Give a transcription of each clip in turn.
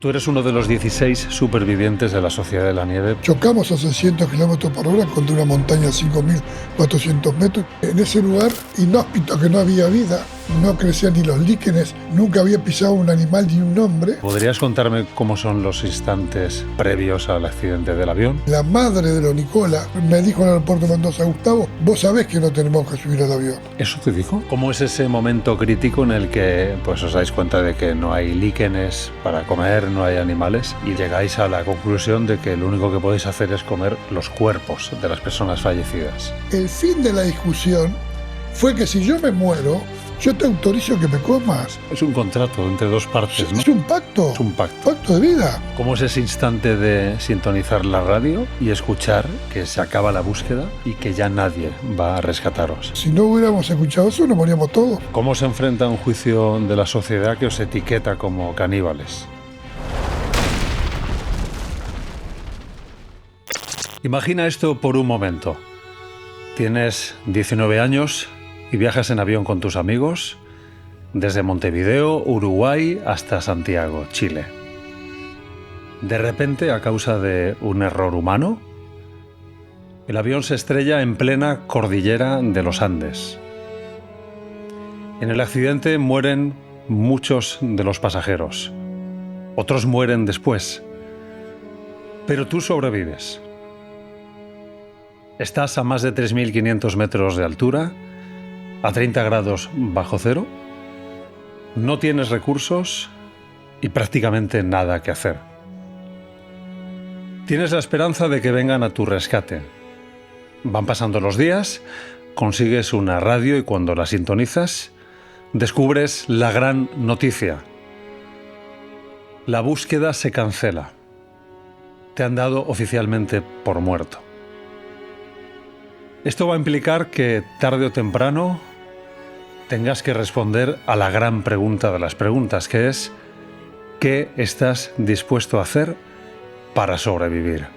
Tú eres uno de los 16 supervivientes de la Sociedad de la Nieve. Chocamos a 600 kilómetros por hora contra una montaña a 5.400 metros. En ese lugar inhóspito que no había vida, no crecían ni los líquenes, nunca había pisado un animal ni un hombre. ¿Podrías contarme cómo son los instantes previos al accidente del avión? La madre de los Nicola me dijo en el aeropuerto de Mendoza: Gustavo, vos sabés que no tenemos que subir al avión. ¿Eso te dijo? ¿Cómo es ese momento crítico en el que pues, os dais cuenta de que no hay líquenes para comer, no hay animales, y llegáis a la conclusión de que lo único que podéis hacer es comer los cuerpos de las personas fallecidas? El fin de la discusión fue que si yo me muero, yo te autorizo que me comas. Es un contrato entre dos partes, ¿no? Es un pacto. Es un pacto. Pacto de vida. ¿Cómo es ese instante de sintonizar la radio y escuchar que se acaba la búsqueda y que ya nadie va a rescataros? Si no hubiéramos escuchado eso, nos moríamos todos. ¿Cómo se enfrenta a un juicio de la sociedad que os etiqueta como caníbales? Imagina esto por un momento. Tienes 19 años y viajas en avión con tus amigos desde Montevideo, Uruguay, hasta Santiago, Chile. De repente, a causa de un error humano, el avión se estrella en plena cordillera de los Andes. En el accidente mueren muchos de los pasajeros. Otros mueren después. Pero tú sobrevives. Estás a más de 3.500 metros de altura, a 30 grados bajo cero, no tienes recursos y prácticamente nada que hacer. Tienes la esperanza de que vengan a tu rescate. Van pasando los días, consigues una radio y cuando la sintonizas, descubres la gran noticia. La búsqueda se cancela. Te han dado oficialmente por muerto. Esto va a implicar que tarde o temprano tengas que responder a la gran pregunta de las preguntas, que es ¿qué estás dispuesto a hacer para sobrevivir?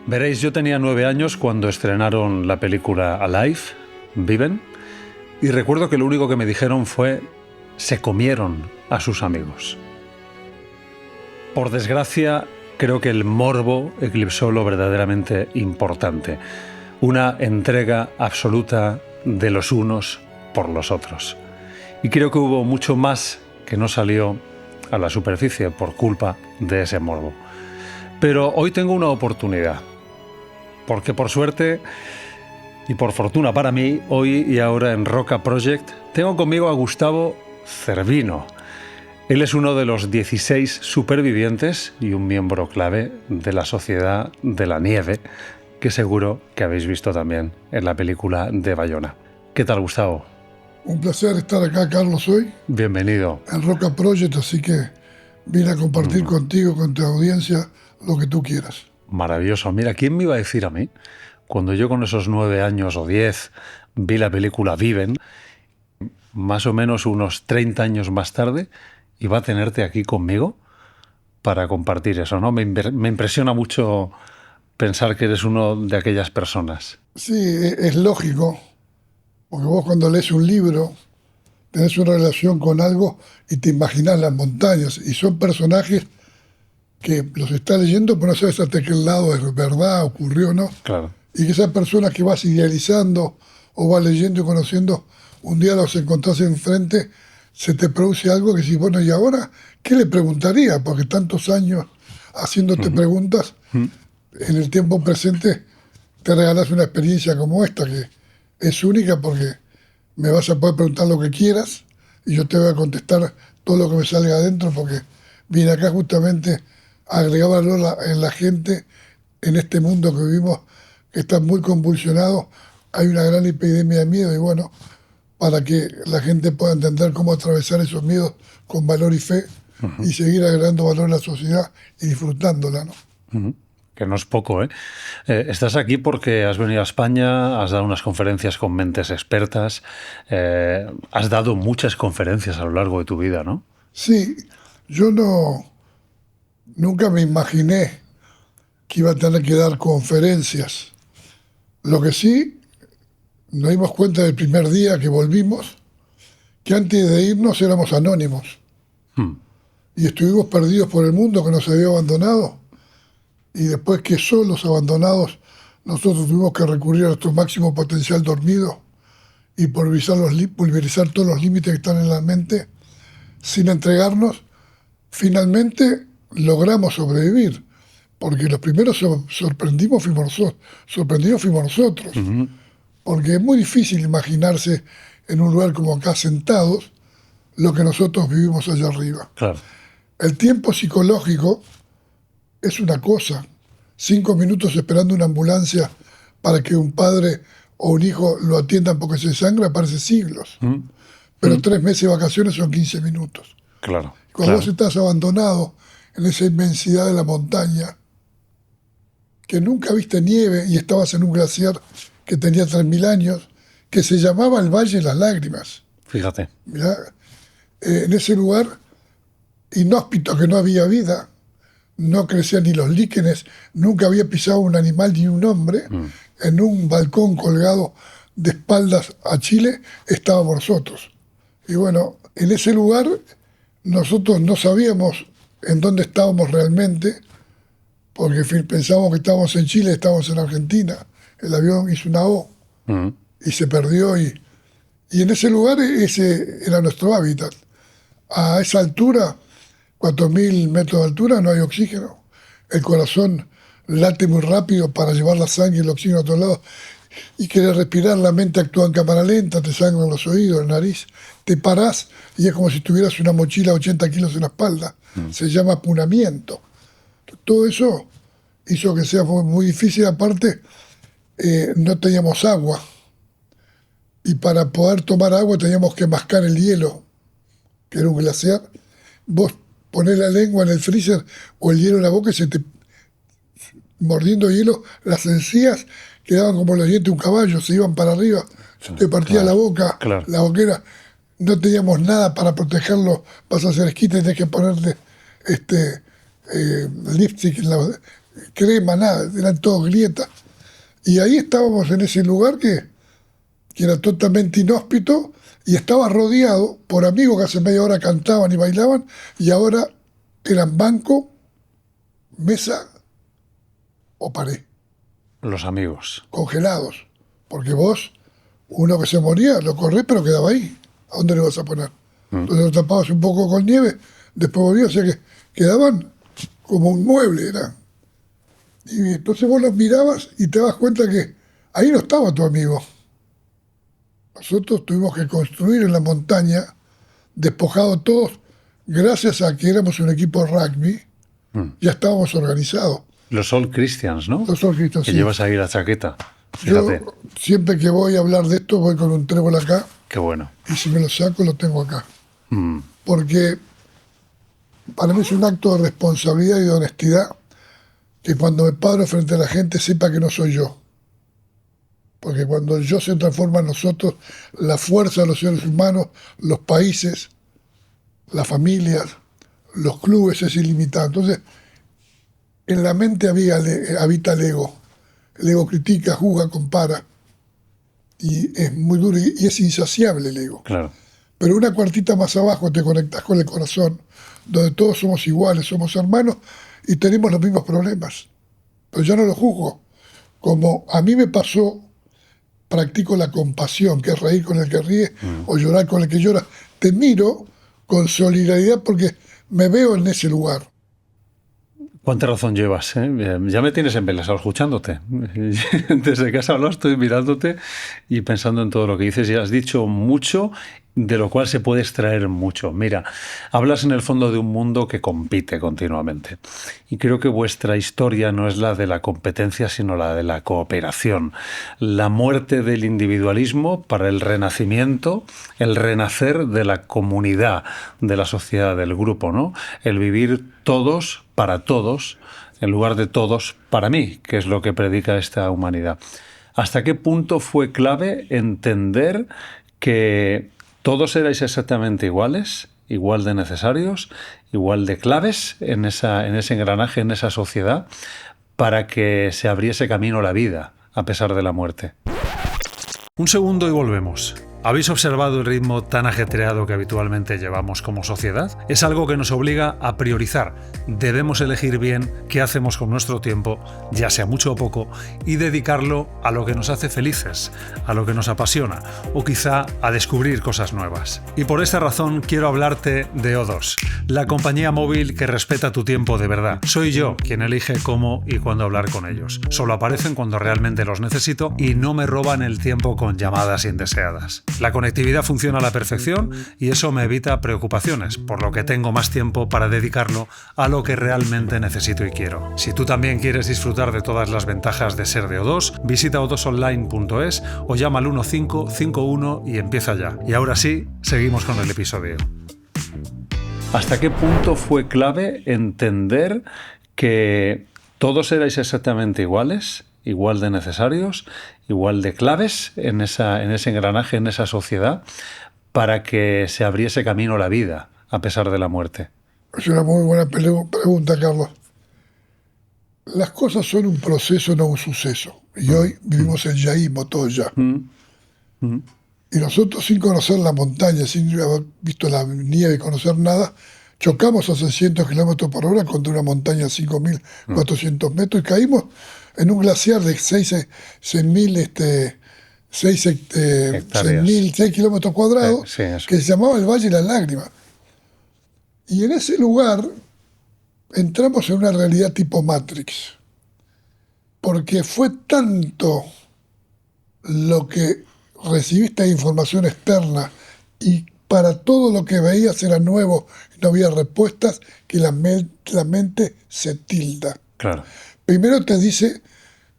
Veréis, yo tenía 9 años cuando estrenaron la película Alive, Viven, y recuerdo que lo único que me dijeron fue se comieron a sus amigos. Por desgracia, creo que el morbo eclipsó lo verdaderamente importante. Una entrega absoluta de los unos por los otros. Y creo que hubo mucho más que no salió a la superficie por culpa de ese morbo. Pero hoy tengo una oportunidad. Porque por suerte y por fortuna para mí, hoy y ahora en Roca Project, tengo conmigo a Gustavo Cervino. Él es uno de los 16 supervivientes y un miembro clave de la Sociedad de la Nieve, que seguro que habéis visto también en la película de Bayona. ¿Qué tal, Gustavo? Un placer estar acá, Carlos, hoy. Bienvenido. En Roca Project, así que vine a compartir contigo, con tu audiencia, lo que tú quieras. Maravilloso. Mira, ¿quién me iba a decir a mí, cuando yo con esos 9 años o 10 vi la película Viven, más o menos unos 30 años más tarde, iba a tenerte aquí conmigo para compartir eso, ¿no? Me impresiona mucho pensar que eres uno de aquellas personas. Sí, es lógico, porque vos cuando lees un libro tenés una relación con algo y te imaginás las montañas, y son personajes que los estás leyendo, pero no sabes hasta qué lado es verdad, ocurrió o no. Claro. Y que esas personas que vas idealizando o vas leyendo y conociendo, un día los encontrás enfrente, se te produce algo que dices, bueno, ¿y ahora qué le preguntaría? Porque tantos años haciéndote preguntas, en el tiempo presente te regalas una experiencia como esta, que es única porque me vas a poder preguntar lo que quieras y yo te voy a contestar todo lo que me salga adentro, porque vine acá justamente a agregar valor en la gente, en este mundo que vivimos, que está muy convulsionado. Hay una gran epidemia de miedo y bueno, para que la gente pueda entender cómo atravesar esos miedos con valor y fe y seguir agregando valor a la sociedad y disfrutándola, ¿no? Que no es poco, ¿eh? Estás aquí porque has venido a España, has dado unas conferencias con mentes expertas, has dado muchas conferencias a lo largo de tu vida, ¿no? Sí, yo nunca me imaginé que iba a tener que dar conferencias. Lo que sí, nos dimos cuenta del primer día que volvimos, que antes de irnos éramos anónimos. y estuvimos perdidos por el mundo que nos había abandonado, y después que solos, abandonados, nosotros tuvimos que recurrir a nuestro máximo potencial dormido y pulverizar todos los límites que están en la mente, sin entregarnos, finalmente logramos sobrevivir, porque los primeros sorprendidos fuimos nosotros, porque es muy difícil imaginarse en un lugar como acá sentados lo que nosotros vivimos allá arriba. Claro. El tiempo psicológico es una cosa. 5 minutos esperando una ambulancia para que un padre o un hijo lo atiendan porque se sangra parece siglos. Pero 3 meses de vacaciones son 15 minutos. Claro. Cuando vos estás abandonado en esa inmensidad de la montaña, que nunca viste nieve y estabas en un glaciar que tenía 3.000 años, que se llamaba el Valle de las Lágrimas. Fíjate. Mirá, en ese lugar inhóspito que no había vida, no crecían ni los líquenes, nunca había pisado un animal ni un hombre, en un balcón colgado de espaldas a Chile estábamos nosotros. Y bueno, en ese lugar nosotros no sabíamos en dónde estábamos realmente, porque pensábamos que estábamos en Chile, estábamos en Argentina. El avión hizo una O y se perdió, y en ese lugar ese era nuestro hábitat. A esa altura, 4.000 metros de altura, no hay oxígeno. El corazón late muy rápido para llevar la sangre y el oxígeno a otro lado. Y querés respirar, la mente actúa en cámara lenta, te sangran los oídos, la nariz. Te parás y es como si tuvieras una mochila de 80 kilos en la espalda. Se llama apunamiento. Todo eso hizo que sea muy difícil. Aparte, no teníamos agua. Y para poder tomar agua teníamos que mascar el hielo, que era un glaciar. Vos ponés la lengua en el freezer o el hielo en la boca y mordiendo hielo, las encías quedaban como los dientes de un caballo, se iban para arriba, te partía la boca, la boquera. No teníamos nada para protegerlo, vas a hacer esquí, tenés que ponerle lipstick, crema, nada, eran todos grietas. Y ahí estábamos en ese lugar que era totalmente inhóspito, y estaba rodeado por amigos que hace media hora cantaban y bailaban, y ahora eran banco, mesa o pared. Los amigos. Congelados. Porque vos, uno que se moría, lo corrés, pero quedaba ahí. ¿A dónde le vas a poner? Entonces lo tapabas un poco con nieve, después volvías, o sea que quedaban como un mueble, eran. Y entonces vos los mirabas y te das cuenta que ahí no estaba tu amigo. Nosotros tuvimos que construir en la montaña, despojados todos, gracias a que éramos un equipo de rugby, ya estábamos organizados. Los All Christians, ¿no? Los All Christians, que sí. Llevas ahí la chaqueta. Fíjate. Yo siempre que voy a hablar de esto voy con un trébol acá. Qué bueno. Y si me lo saco lo tengo acá. Porque para mí es un acto de responsabilidad y de honestidad que cuando me paro frente a la gente sepa que no soy yo. Porque cuando el yo se transforma en nosotros, la fuerza de los seres humanos, los países, las familias, los clubes es ilimitada. Entonces, en la mente habita el ego. El ego critica, juzga, compara. Y es muy duro y es insaciable el ego. Claro. Pero una cuartita más abajo te conectas con el corazón, donde todos somos iguales, somos hermanos y tenemos los mismos problemas. Pero yo no lo juzgo. Como a mí me pasó, practico la compasión, que es reír con el que ríe o llorar con el que llora. Te miro con solidaridad porque me veo en ese lugar. Cuánta razón llevas, ¿eh? Ya me tienes embelesado escuchándote. Desde que has hablado estoy mirándote y pensando en todo lo que dices, y has dicho mucho de lo cual se puede extraer mucho. Mira, hablas en el fondo de un mundo que compite continuamente. Y creo que vuestra historia no es la de la competencia, sino la de la cooperación. La muerte del individualismo para el renacimiento, el renacer de la comunidad, de la sociedad, del grupo, ¿no? El vivir todos para todos, en lugar de todos para mí, que es lo que predica esta humanidad. ¿Hasta qué punto fue clave entender que todos erais exactamente iguales, igual de necesarios, igual de claves en ese engranaje, en esa sociedad, para que se abriese camino a la vida, a pesar de la muerte? Un segundo y volvemos. ¿Habéis observado el ritmo tan ajetreado que habitualmente llevamos como sociedad? Es algo que nos obliga a priorizar. Debemos elegir bien qué hacemos con nuestro tiempo, ya sea mucho o poco, y dedicarlo a lo que nos hace felices, a lo que nos apasiona, o quizá a descubrir cosas nuevas. Y por esta razón quiero hablarte de O2, la compañía móvil que respeta tu tiempo de verdad. Soy yo quien elige cómo y cuándo hablar con ellos. Solo aparecen cuando realmente los necesito y no me roban el tiempo con llamadas indeseadas. La conectividad funciona a la perfección y eso me evita preocupaciones, por lo que tengo más tiempo para dedicarlo a lo que realmente necesito y quiero. Si tú también quieres disfrutar de todas las ventajas de ser de O2, visita o2online.es o llama al 1551 y empieza ya. Y ahora sí, seguimos con el episodio. ¿Hasta qué punto fue clave entender que todos erais exactamente iguales, igual de necesarios, igual de claves en ese engranaje, en esa sociedad, para que se abriese camino a la vida, a pesar de la muerte? Es una muy buena pregunta, Carlos. Las cosas son un proceso, no un suceso. Y hoy vivimos el yaísmo, todo ya. Y nosotros, sin conocer la montaña, sin haber visto la nieve y conocer nada, chocamos a 600 kilómetros por hora contra una montaña a 5.400 metros y caímos en un glaciar de 6 kilómetros cuadrados, que se llamaba el Valle de las Lágrimas. Y en ese lugar entramos en una realidad tipo Matrix, porque fue tanto lo que recibiste de información externa y para todo lo que veías era nuevo y no había respuestas, que la mente se tilda. Claro. Primero te dice,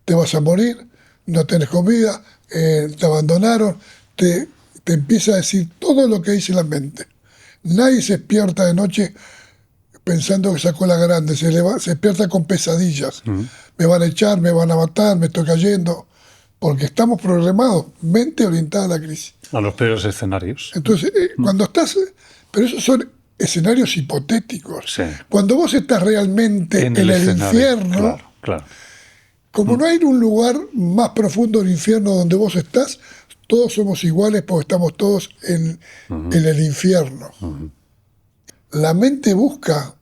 te vas a morir, no tenés comida, te abandonaron, te empieza a decir todo lo que dice la mente. Nadie se despierta de noche pensando que sacó la grande, se despierta con pesadillas. Me van a echar, me van a matar, me estoy cayendo, porque estamos programados, mente orientada a la crisis. A los peores escenarios. Entonces, cuando estás... Pero esos son escenarios hipotéticos. Sí. Cuando vos estás realmente en el infierno, claro. Como no hay un lugar más profundo del infierno donde vos estás, todos somos iguales porque estamos todos en el infierno. La mente busca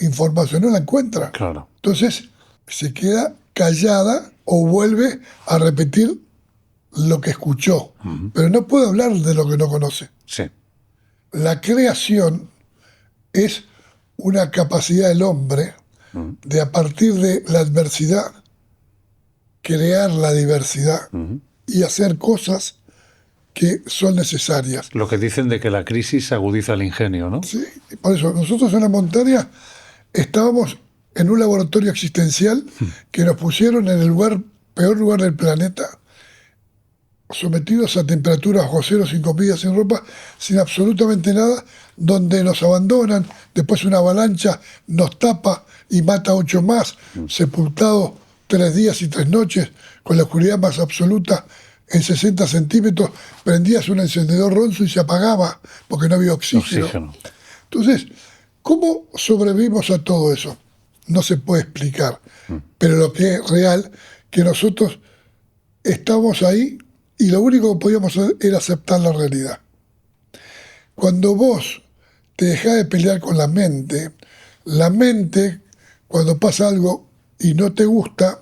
información, no la encuentra. Claro. Entonces se queda callada o vuelve a repetir lo que escuchó, pero no puede hablar de lo que no conoce. Sí. La creación es una capacidad del hombre de, a partir de la adversidad, crear la diversidad y hacer cosas que son necesarias. Lo que dicen de que la crisis agudiza el ingenio, ¿no? Sí, por eso nosotros en la montaña estábamos en un laboratorio existencial que nos pusieron en el peor lugar del planeta, sometidos a temperaturas bajo cero, sin comida, sin ropa, sin absolutamente nada, donde nos abandonan, después una avalancha nos tapa y mata a 8 más, sepultados 3 días y 3 noches, con la oscuridad más absoluta en 60 centímetros, prendías un encendedor ronzo y se apagaba porque no había oxígeno. Entonces, ¿cómo sobrevivimos a todo eso? No se puede explicar, pero lo que es real, que nosotros estamos ahí y lo único que podíamos hacer era aceptar la realidad. Cuando vos te dejás de pelear con la mente, cuando pasa algo y no te gusta,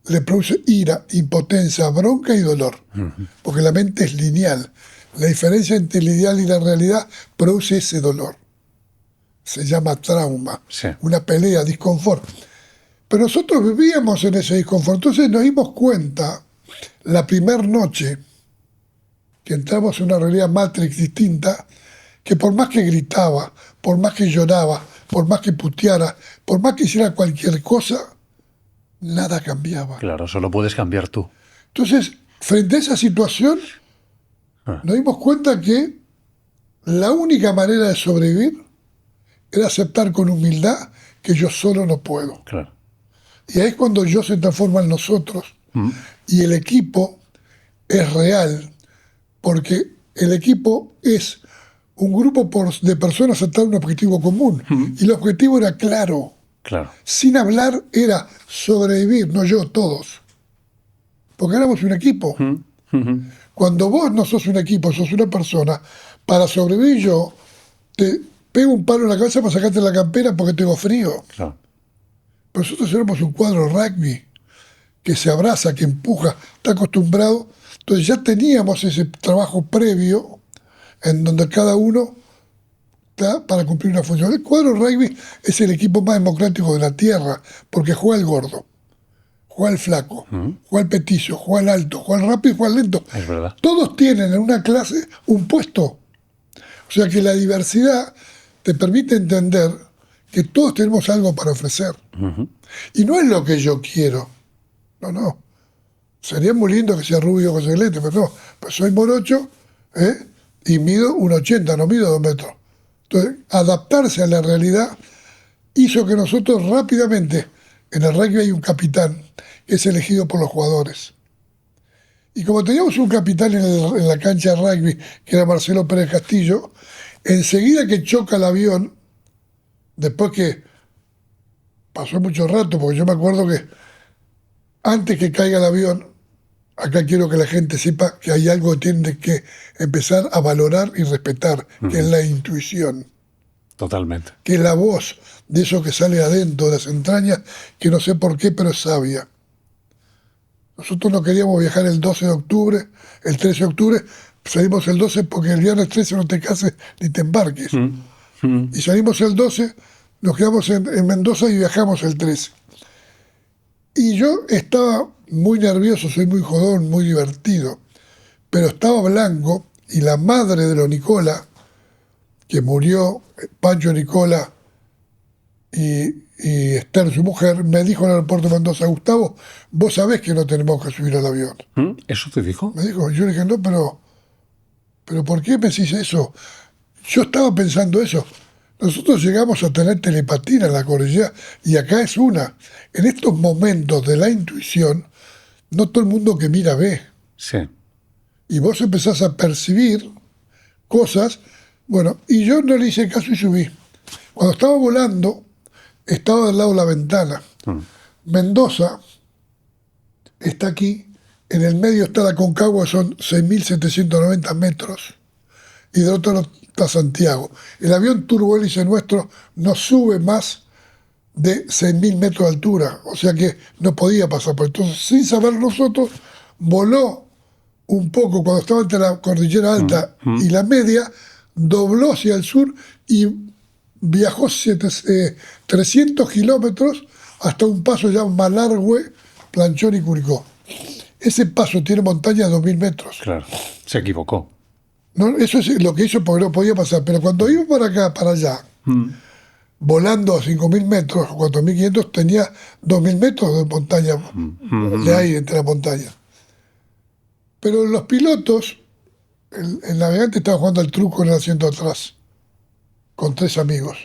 le produce ira, impotencia, bronca y dolor, porque la mente es lineal. La diferencia entre el ideal y la realidad produce ese dolor. Se llama trauma, una pelea, disconfort. Pero nosotros vivíamos en ese disconfort, entonces nos dimos cuenta la primera noche que entramos en una realidad Matrix distinta, que por más que gritaba, por más que lloraba, por más que puteara, por más que hiciera cualquier cosa, nada cambiaba. Claro, solo puedes cambiar tú. Entonces, frente a esa situación, nos dimos cuenta que la única manera de sobrevivir era aceptar con humildad que yo solo no puedo. Claro. Y ahí es cuando yo se transforma en nosotros. Y el equipo es real, porque el equipo es un grupo de personas atrás de un objetivo común. Y el objetivo era claro. Sin hablar era sobrevivir, no yo, todos. Porque éramos un equipo. Cuando vos no sos un equipo, sos una persona, para sobrevivir yo te pego un palo en la cabeza para sacarte la campera porque tengo frío. Claro. Pero nosotros éramos un cuadro rugby que se abraza, que empuja, está acostumbrado. Entonces ya teníamos ese trabajo previo en donde cada uno está para cumplir una función. El cuadro rugby es el equipo más democrático de la tierra porque juega el gordo, juega el flaco, juega el petizo, juega el alto, juega el rápido y juega el lento. Es verdad. Todos tienen en una clase un puesto. O sea que la diversidad te permite entender que todos tenemos algo para ofrecer. Y no es lo que yo quiero. No. Sería muy lindo que sea rubio con celeste, pero no. Pues soy morocho, y mido 1,80, no mido 2 metros. Entonces, adaptarse a la realidad hizo que nosotros rápidamente, en el rugby hay un capitán que es elegido por los jugadores. Y como teníamos un capitán en la cancha de rugby, que era Marcelo Pérez Castillo, enseguida que choca el avión, después que pasó mucho rato, porque yo me acuerdo que antes que caiga el avión, acá quiero que la gente sepa que hay algo que tiene que empezar a valorar y respetar, que es la intuición. Totalmente. Que es la voz de eso que sale adentro de las entrañas, que no sé por qué, pero es sabia. Nosotros no queríamos viajar el 12 de octubre, el 13 de octubre, salimos el 12 porque el viernes 13 no te cases ni te embarques. Y salimos el 12, nos quedamos en Mendoza y viajamos el 13. Y yo estaba muy nervioso, soy muy jodón, muy divertido, pero estaba blanco y la madre de los Nicola, que murió, Pancho Nicola y Esther, su mujer, me dijo en el aeropuerto de Mendoza: Gustavo, vos sabés que no tenemos que subir al avión. ¿Eso te dijo? Me dijo, yo le dije, no, pero ¿por qué me decís eso? Yo estaba pensando eso. Nosotros llegamos a tener telepatía en la cordillera y acá es una. En estos momentos de la intuición, no todo el mundo que mira ve. Sí. Y vos empezás a percibir cosas. Bueno, y yo no le hice caso y subí. Cuando estaba volando, estaba del lado de la ventana. Mendoza está aquí, en el medio está la Concagua, son 6.790 metros, y del otro lado está Santiago. El avión turbohélice nuestro no sube más de 6.000 metros de altura, o sea que no podía pasar por. Entonces, sin saber nosotros, voló un poco cuando estaba entre la cordillera alta y la media, dobló hacia el sur y viajó 300 kilómetros hasta un paso llamado Malargüe, Planchón y Curicó. Ese paso tiene montaña de 2.000 metros. Claro, se equivocó. No, eso es lo que hizo porque no podía pasar. Pero cuando iba para acá, para allá, volando a 5.000 metros, 4.500, tenía 2.000 metros de montaña, de aire entre la montaña. Pero los pilotos, el navegante estaba jugando al truco en el asiento atrás, con 3 amigos.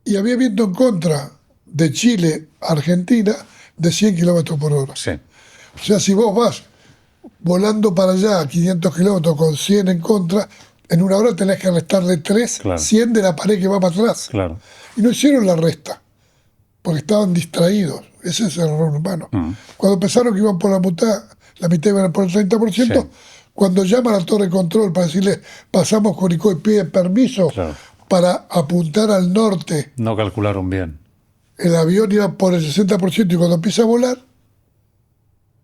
Y había viento en contra de Chile a Argentina de 100 kilómetros por hora. Sí. O sea, si vos vas volando para allá a 500 kilómetros con 100 en contra, en una hora tenés que restarle 3, claro, 100 de la pared que va para atrás. Claro. Y no hicieron la resta, porque estaban distraídos. Ese es el error humano. Cuando pensaron que iban por la mitad iban por el 30%, sí, cuando llaman a la torre de control para decirle pasamos Curicó y piden permiso, claro, para apuntar al norte. No calcularon bien. El avión iba por el 60% y cuando empieza a volar,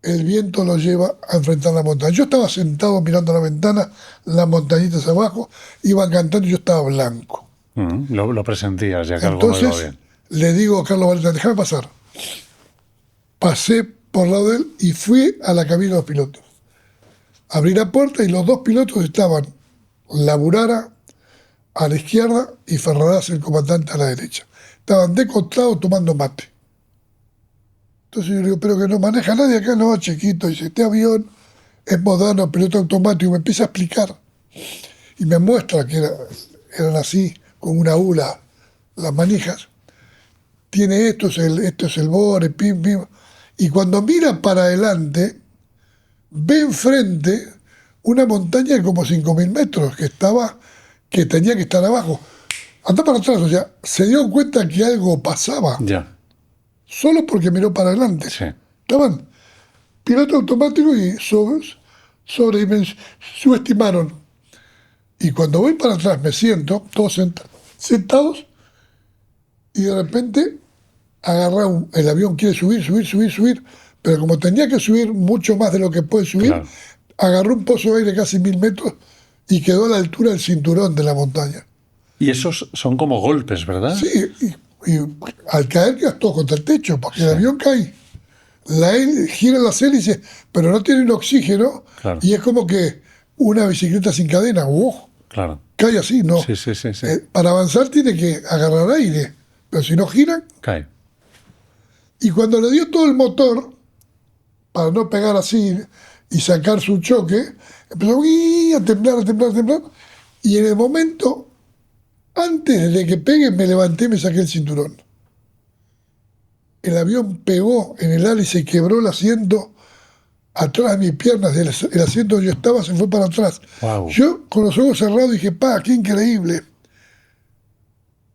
el viento lo lleva a enfrentar la montaña. Yo estaba sentado mirando la ventana, las montañitas abajo, iban cantando y yo estaba blanco. Lo presentías, ya que algo no iba bien. Le digo a Carlos Valentán, déjame pasar. Pasé por lado de él y fui a la cabina de los pilotos. Abrí la puerta y los 2 pilotos estaban Laburara a la izquierda y Ferraraz, el comandante, a la derecha. Estaban de costado tomando mate. Entonces yo le digo, pero que no maneja nadie acá, no, chiquito. Dice, este avión es moderno, piloto automático. Y me empieza a explicar. Y me muestra que eran así, con una hula, las manijas. Tiene esto es el bore, pim, pim. Y cuando mira para adelante, ve enfrente una montaña de como 5.000 metros que tenía que estar abajo. Anda para atrás, o sea, se dio cuenta que algo pasaba. Ya. Solo porque miró para adelante. Sí. Estaban piloto automático y subestimaron. Y cuando voy para atrás me siento, todos sentados, y de repente el avión quiere subir, pero como tenía que subir mucho más de lo que puede subir, Claro. agarró un pozo de aire casi 1000 metros y quedó a la altura del cinturón de la montaña. Y esos son como golpes, ¿verdad? Sí, y al caer quedas todo contra el techo, porque el avión cae. Gira las hélices, pero no tiene un oxígeno, Claro. y es como que una bicicleta sin cadena, Claro. cae así, ¿no? Sí. Para avanzar tiene que agarrar aire, pero si no giran, Cae. y cuando le dio todo el motor, para no pegar así y sacar su choque, empezó a temblar, y en el momento, antes de que pegue, me levanté y me saqué el cinturón. El avión pegó en el ala y se quebró el asiento atrás de mis piernas. El asiento donde yo estaba se fue para atrás. Wow. Yo, con los ojos cerrados, dije, qué increíble.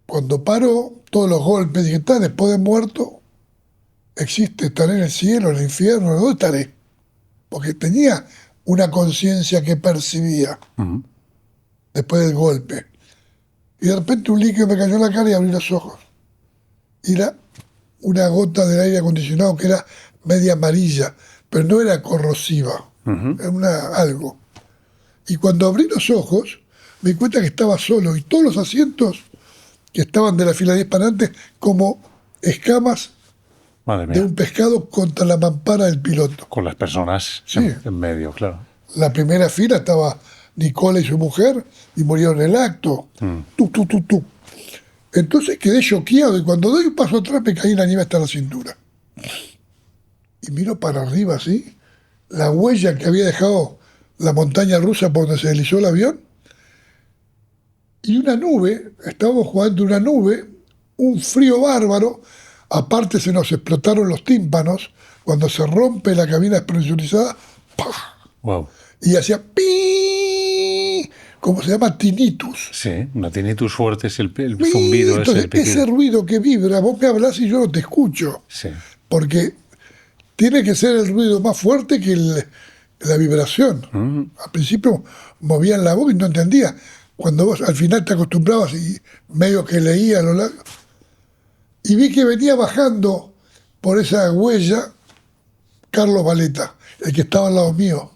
Cuando paró, todos los golpes, dije, después de muerto, existe, estaré en el cielo, en el infierno, ¿dónde estaré? Porque tenía una conciencia que percibía después del golpe. Y de repente un líquido me cayó en la cara y abrí los ojos. Y era una gota del aire acondicionado que era media amarilla, pero no era corrosiva, era algo. Y cuando abrí los ojos, me di cuenta que estaba solo y todos los asientos que estaban de la fila 10 para adelante como escamas Madre mía. de un pescado contra la mampara del piloto. Con las personas Sí. en medio, claro. La primera fila estaba Nicola y su mujer y murieron en el acto. Tú. Entonces quedé choqueado y cuando doy un paso atrás me caí en la nieve hasta la cintura. Y miro para arriba así, la huella que había dejado la montaña rusa por donde se deslizó el avión, y una nube, estábamos jugando una nube, un frío bárbaro, aparte se nos explotaron los tímpanos, cuando se rompe la cabina despresurizada, ¡pah! Wow. Y hacía pi, como se llama tinnitus. Sí, una tinnitus fuerte es el zumbido, Entonces, el pitido. ese ruido que vibra, vos me hablas y yo no te escucho, Sí. porque tiene que ser el ruido más fuerte que la vibración. Al principio movían la voz y no entendía. Cuando vos al final te acostumbrabas y medio que leía a lo largo, y vi que venía bajando por esa huella Carlos Valeta, el que estaba al lado mío,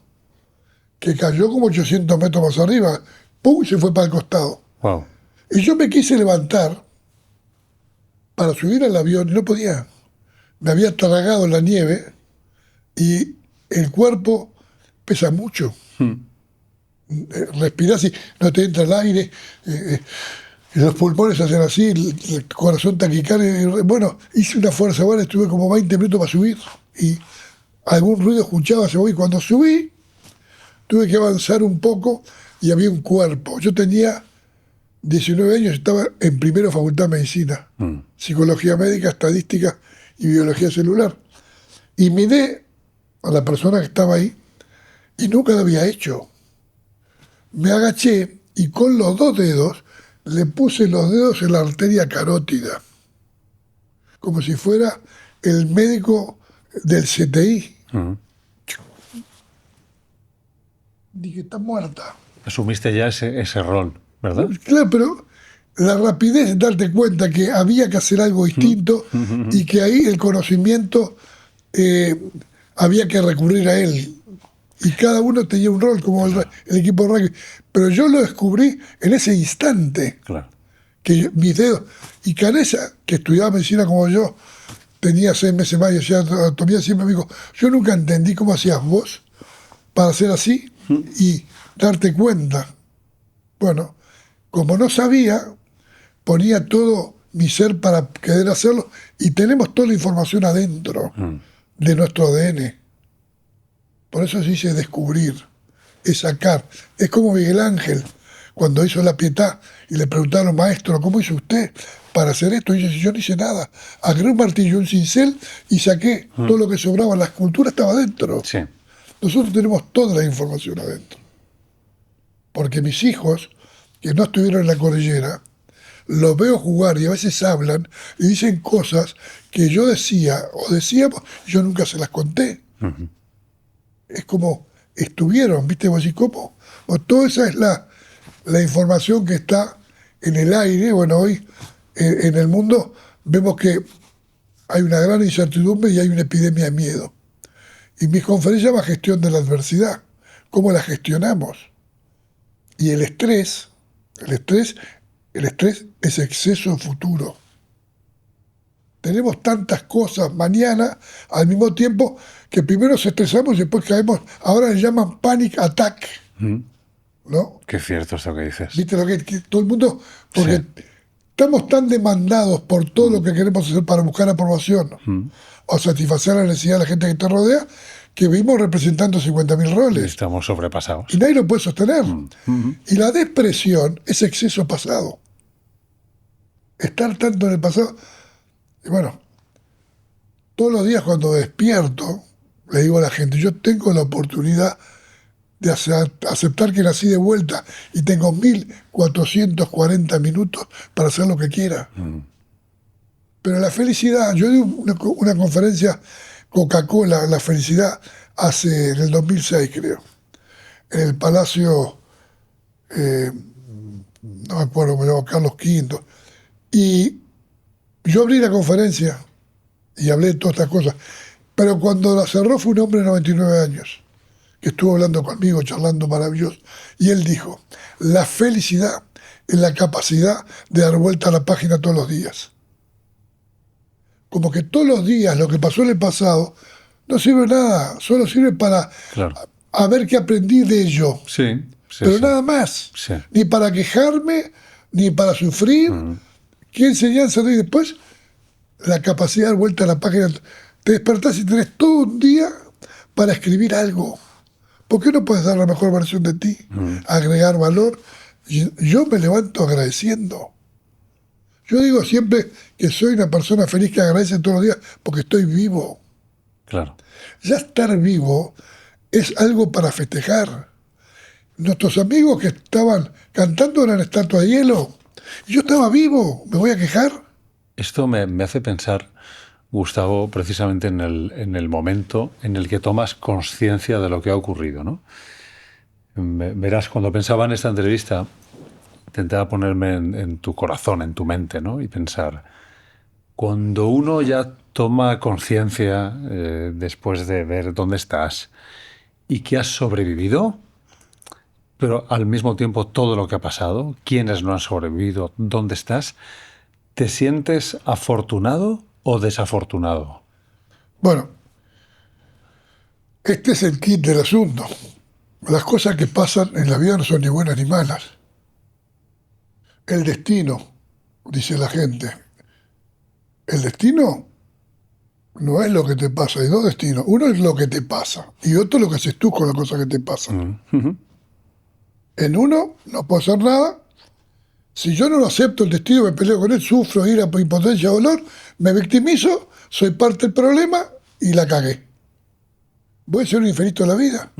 que cayó como 800 metros más arriba, ¡pum!, y se fue para el costado. Wow. Y yo me quise levantar para subir al avión y no podía. Me había tragado la nieve y el cuerpo pesa mucho. Respirás y no te entra el aire, los pulmones hacen así, el corazón taquicardia. Bueno, hice una fuerza buena, estuve como 20 minutos para subir y algún ruido escuchaba, y cuando subí tuve que avanzar un poco y había un cuerpo. Yo tenía 19 años, estaba en primera facultad de medicina, psicología médica, estadística y biología celular. Y miré a la persona que estaba ahí y nunca lo había hecho. Me agaché y con los 2 dedos le puse los dedos en la arteria carótida, como si fuera el médico del CTI. Dije, está muerta. Asumiste ya ese rol, ¿verdad? Claro, pero la rapidez de darte cuenta que había que hacer algo distinto y que ahí el conocimiento había que recurrir a él. Y cada uno tenía un rol, como el equipo de rugby. Pero yo lo descubrí en ese instante, Claro. que mis dedos... Y Canesa, que estudiaba medicina como yo, tenía 6 meses más y hacía anatomía, siempre me dijo, yo nunca entendí cómo hacías vos para hacer así y darte cuenta. Bueno, como no sabía, ponía todo mi ser para querer hacerlo y tenemos toda la información adentro de nuestro ADN. Por eso se dice descubrir, es sacar. Es como Miguel Ángel, cuando hizo la Pietà y le preguntaron, maestro, ¿cómo hizo usted para hacer esto? Y dice, yo no hice nada. Agarré un martillo, un cincel y saqué todo lo que sobraba. La escultura estaba adentro. Sí. Nosotros tenemos toda la información adentro. Porque mis hijos, que no estuvieron en la cordillera, los veo jugar y a veces hablan y dicen cosas que yo decía o decíamos, yo nunca se las conté. Es como estuvieron, ¿viste? Vos decís, ¿cómo? Bueno, toda esa es la información que está en el aire. Bueno, hoy en el mundo vemos que hay una gran incertidumbre y hay una epidemia de miedo. Y mi conferencia llama gestión de la adversidad. ¿Cómo la gestionamos? Y el estrés es exceso futuro. Tenemos tantas cosas mañana al mismo tiempo que primero nos estresamos y después caemos. Ahora le llaman panic attack. ¿No? Qué cierto eso que dices. ¿Viste lo que todo el mundo? Porque estamos tan demandados por todo lo que queremos hacer para buscar aprobación o satisfacer la necesidad de la gente que te rodea, que vivimos representando 50.000 roles. Y estamos sobrepasados. Y nadie lo puede sostener. Y la depresión es exceso pasado. Estar tanto en el pasado. Y bueno, todos los días cuando despierto, le digo a la gente, yo tengo la oportunidad de aceptar que nací de vuelta y tengo 1440 minutos para hacer lo que quiera. Pero la felicidad, yo di una conferencia Coca-Cola, la felicidad, en el 2006 creo, en el Palacio, no me acuerdo, me llamo Carlos V, y yo abrí la conferencia y hablé de todas estas cosas, pero cuando la cerró fue un hombre de 99 años, que estuvo hablando conmigo, charlando maravilloso, y él dijo, la felicidad es la capacidad de dar vuelta a la página todos los días. Como que todos los días lo que pasó en el pasado no sirve de nada, solo sirve para a ver qué aprendí de ello. Sí, pero nada más. Sí. Ni para quejarme, ni para sufrir. ¿Qué enseñanza doy después? La capacidad de dar vuelta a la página. Te despertás y tenés todo un día para escribir algo. ¿Por qué no puedes dar la mejor versión de ti? Agregar valor. Yo me levanto agradeciendo. Yo digo siempre que soy una persona feliz que agradece todos los días porque estoy vivo. Claro. Ya estar vivo es algo para festejar. Nuestros amigos que estaban cantando eran estatuas de hielo. Y yo estaba vivo. ¿Me voy a quejar? Esto me hace pensar, Gustavo, precisamente en el momento en el que tomas conciencia de lo que ha ocurrido, ¿no? Verás, cuando pensaba en esta entrevista, intentaba ponerme en tu corazón, en tu mente, ¿no? Y pensar, cuando uno ya toma conciencia después de ver dónde estás y que has sobrevivido, pero al mismo tiempo todo lo que ha pasado, quiénes no han sobrevivido, dónde estás, ¿te sientes afortunado o desafortunado? Bueno, este es el kit del asunto. Las cosas que pasan en la vida no son ni buenas ni malas. El destino, dice la gente. El destino no es lo que te pasa, hay dos destinos. Uno es lo que te pasa y otro es lo que haces tú con la cosa que te pasa. En uno no puedo hacer nada. Si yo no lo acepto el destino, me peleo con él, sufro ira, impotencia, dolor, me victimizo, soy parte del problema y la cagué. Voy a ser un infeliz toda la vida.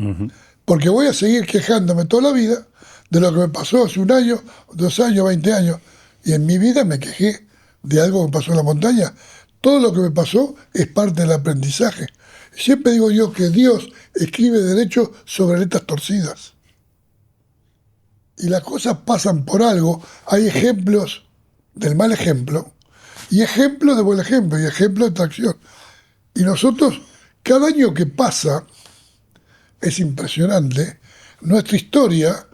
Porque voy a seguir quejándome toda la vida de lo que me pasó hace un año, 2 años, 20 años. Y en mi vida me quejé de algo que me pasó en la montaña. Todo lo que me pasó es parte del aprendizaje. Siempre digo yo que Dios escribe derecho sobre letras torcidas. Y las cosas pasan por algo. Hay ejemplos del mal ejemplo y ejemplos de buen ejemplo y ejemplos de tracción. Y nosotros, cada año que pasa, es impresionante. Nuestra historia,